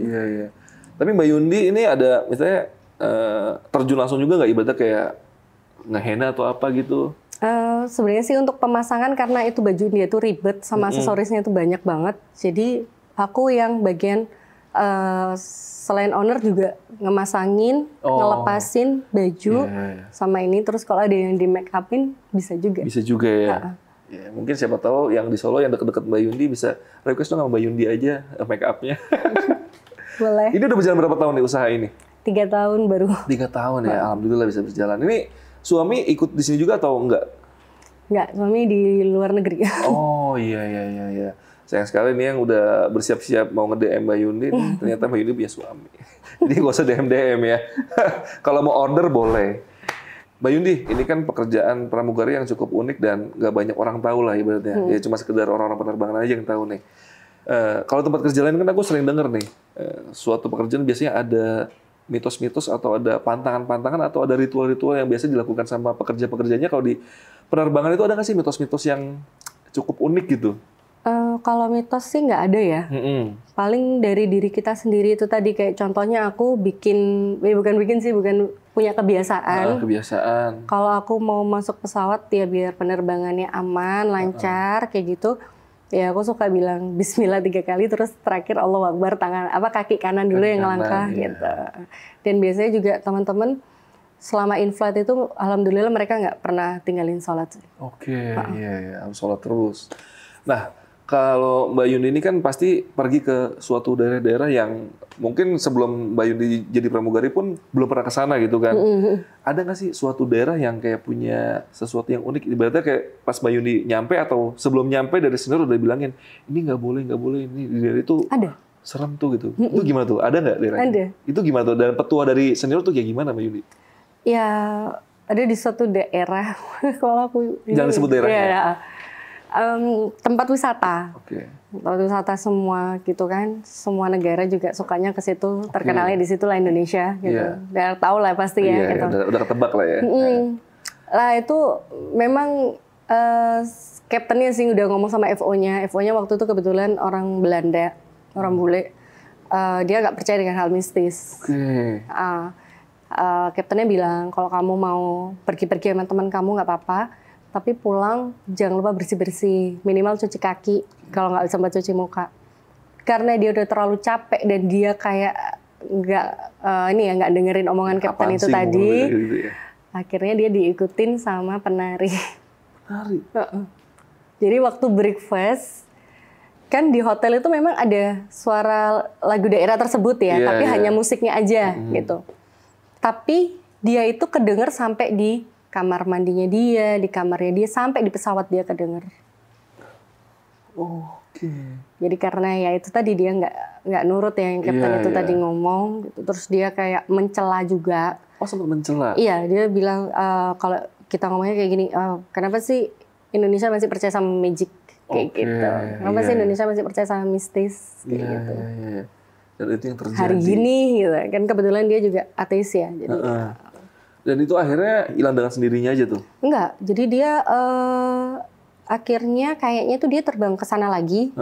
iya. Tapi Mbak Yundi ini ada misalnya terjun langsung juga nggak ibadah kayak ngehenna atau apa gitu? Sebenarnya sih untuk pemasangan karena itu baju India itu ribet sama aksesorisnya itu banyak banget. Jadi aku yang bagian selain owner juga ngemasangin, ngelepasin baju sama ini. Terus kalau ada yang di make upin bisa juga. Bisa juga ya. Ya, mungkin siapa tahu yang di Solo yang deket-deket Mbak Yundi bisa request dong sama Mbak Yundi aja make upnya. Boleh. Ini udah berjalan berapa tahun nih usaha ini? 3 tahun baru. 3 tahun ya, alhamdulillah bisa berjalan. Ini suami ikut di sini juga atau enggak? Enggak, suami di luar negeri. Oh iya. Sayang sekali nih yang udah bersiap-siap mau nge-DM Mbak Yundi, ternyata Mbak Yundi punya suami. Jadi nggak usah DM ya. Kalau mau order boleh. Mbak Yundi, ini kan pekerjaan pramugari yang cukup unik dan nggak banyak orang tahu lah ibaratnya. Ya cuma sekedar orang-orang penerbangan aja yang tahu nih. Kalau tempat kerja lain kan aku sering denger nih, suatu pekerjaan biasanya ada mitos-mitos atau ada pantangan-pantangan atau ada ritual-ritual yang biasa dilakukan sama pekerja-pekerjanya. Kalau di penerbangan itu ada nggak sih mitos-mitos yang cukup unik gitu? Kalau mitos sih nggak ada ya. Paling dari diri kita sendiri itu tadi, kayak contohnya aku bukan punya kebiasaan. Kebiasaan. Kalau aku mau masuk pesawat ya biar penerbangannya aman, lancar kayak gitu. Ya aku suka bilang Bismillah 3 kali, terus terakhir Allahu Akbar, kaki kanan dulu yang ngelangkah gitu. Dan biasanya juga teman-teman selama in-flight itu alhamdulillah mereka nggak pernah tinggalin sholat. Oke, iya, harus sholat terus. Nah, kalau Mbak Yundi ini kan pasti pergi ke suatu daerah-daerah yang mungkin sebelum Mbak Yundi jadi pramugari pun belum pernah ke sana gitu kan. Ada nggak sih suatu daerah yang kayak punya sesuatu yang unik? Ibaratnya kayak pas Mbak Yundi nyampe atau sebelum nyampe dari senior udah bilangin, ini nggak boleh, ini di daerah itu ada. Serem tuh gitu. Itu gimana tuh? Ada nggak daerahnya? Ada. Itu gimana tuh? Dan petua dari senior tuh kayak gimana Mbak Yundi? Ya, ada di suatu daerah. Kalau aku jangan sebut daerahnya. Ya. Tempat wisata. Tempat wisata semua gitu kan. Semua negara juga sukanya ke situ. Terkenalnya di situ lah Indonesia gitu. Udah tahu lah pasti ya. Gitu. Udah ketebak lah ya. Lah itu memang kaptennya sih udah ngomong sama FO-nya. FO-nya waktu itu kebetulan orang Belanda, orang bule. Dia nggak percaya dengan hal mistis. Kaptennya bilang kalau kamu mau pergi-pergi sama teman kamu nggak apa-apa. Tapi pulang jangan lupa bersih-bersih, minimal cuci kaki, kalau nggak sempat cuci muka. Karena dia udah terlalu capek dan dia kayak nggak dengerin omongan kapten itu tadi. Gitu ya? Akhirnya dia diikutin sama penari. Jadi waktu breakfast, kan di hotel itu memang ada suara lagu daerah tersebut ya, tapi hanya musiknya aja gitu. Tapi dia itu kedenger sampai di kamar mandinya dia, di kamarnya dia, sampai di pesawat dia kedenger. Jadi karena ya itu tadi dia nggak nurut ya yang kapten itu tadi ngomong, gitu. Terus dia kayak mencela juga. Oh, sempat mencela? Iya, dia bilang kalau kita ngomongnya kayak gini, kenapa sih Indonesia masih percaya sama magic kayak gitu? Kenapa sih Indonesia masih percaya sama mistis kayak gitu? Dan itu yang terjadi. Hari gini gitu, kan kebetulan dia juga ateis ya, jadi. Dan itu akhirnya hilang dengan sendirinya aja tuh? Enggak, jadi dia akhirnya kayaknya tuh dia terbang ke sana lagi,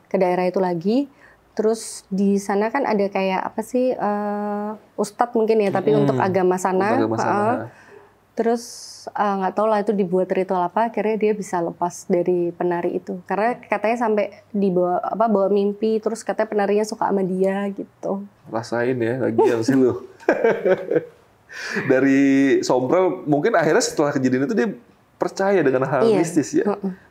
ke daerah itu lagi. Terus di sana kan ada kayak apa sih, ustadz mungkin ya, tapi untuk agama sana. Terus nggak tahu lah itu dibuat ritual apa, akhirnya dia bisa lepas dari penari itu. Karena katanya sampai bawa mimpi, terus katanya penarinya suka sama dia gitu. Rasain ya, lagi sih lu. Dari sompral mungkin akhirnya setelah kejadian itu dia percaya dengan hal mistis ya.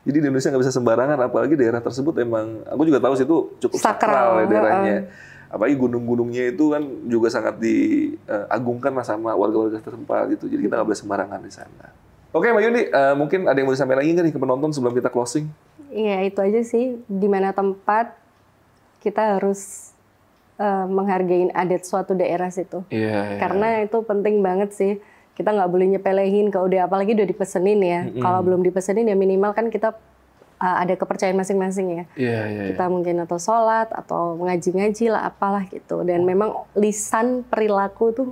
Jadi di Indonesia nggak bisa sembarangan, apalagi daerah tersebut emang aku juga tahu sih itu cukup sakral ya daerahnya. Apalagi gunung-gunungnya itu kan juga sangat diagungkan lah sama warga-warga setempat gitu. Jadi kita nggak boleh sembarangan di sana. Oke Mbak Yundi, mungkin ada yang mau disampaikan lagi nggak nih ke penonton sebelum kita closing? Iya, itu aja sih. Di mana tempat kita harus menghargai adat suatu daerah situ. Karena itu penting banget sih. Kita nggak boleh nyepelehin apalagi udah dipesenin ya. Kalau belum dipesenin ya minimal kan kita ada kepercayaan masing-masing ya. Kita mungkin atau sholat atau ngaji-ngaji lah apalah gitu. Dan memang lisan perilaku tuh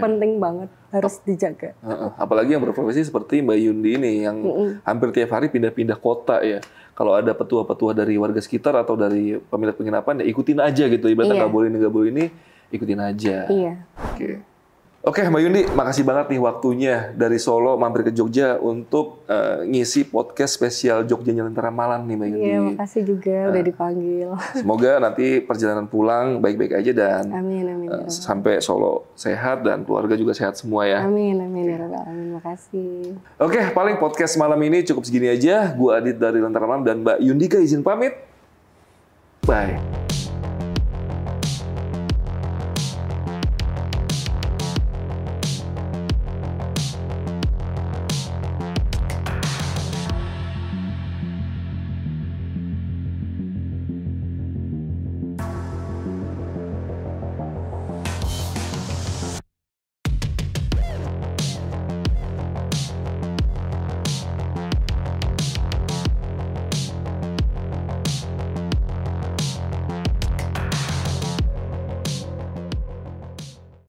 penting banget, harus dijaga. Apalagi yang berprofesi seperti Mbak Yundi ini yang hampir tiap hari pindah-pindah kota ya. Kalau ada petua-petua dari warga sekitar atau dari pemilik penginapan ya ikutin aja gitu. Ibaratnya nggak boleh ini, ikutin aja. Oke, Mbak Yundi, makasih banget nih waktunya dari Solo mampir ke Jogja untuk ngisi podcast spesial Jogja Nyelentara Malam nih Mbak Yundi. Iya, makasih juga udah dipanggil. Semoga nanti perjalanan pulang baik-baik aja dan amin. Sampai Solo sehat dan keluarga juga sehat semua ya. Amin. Makasih. Oke, paling podcast malam ini cukup segini aja. Gua Adit dari Lentera Malam dan Mbak Yundika izin pamit. Bye.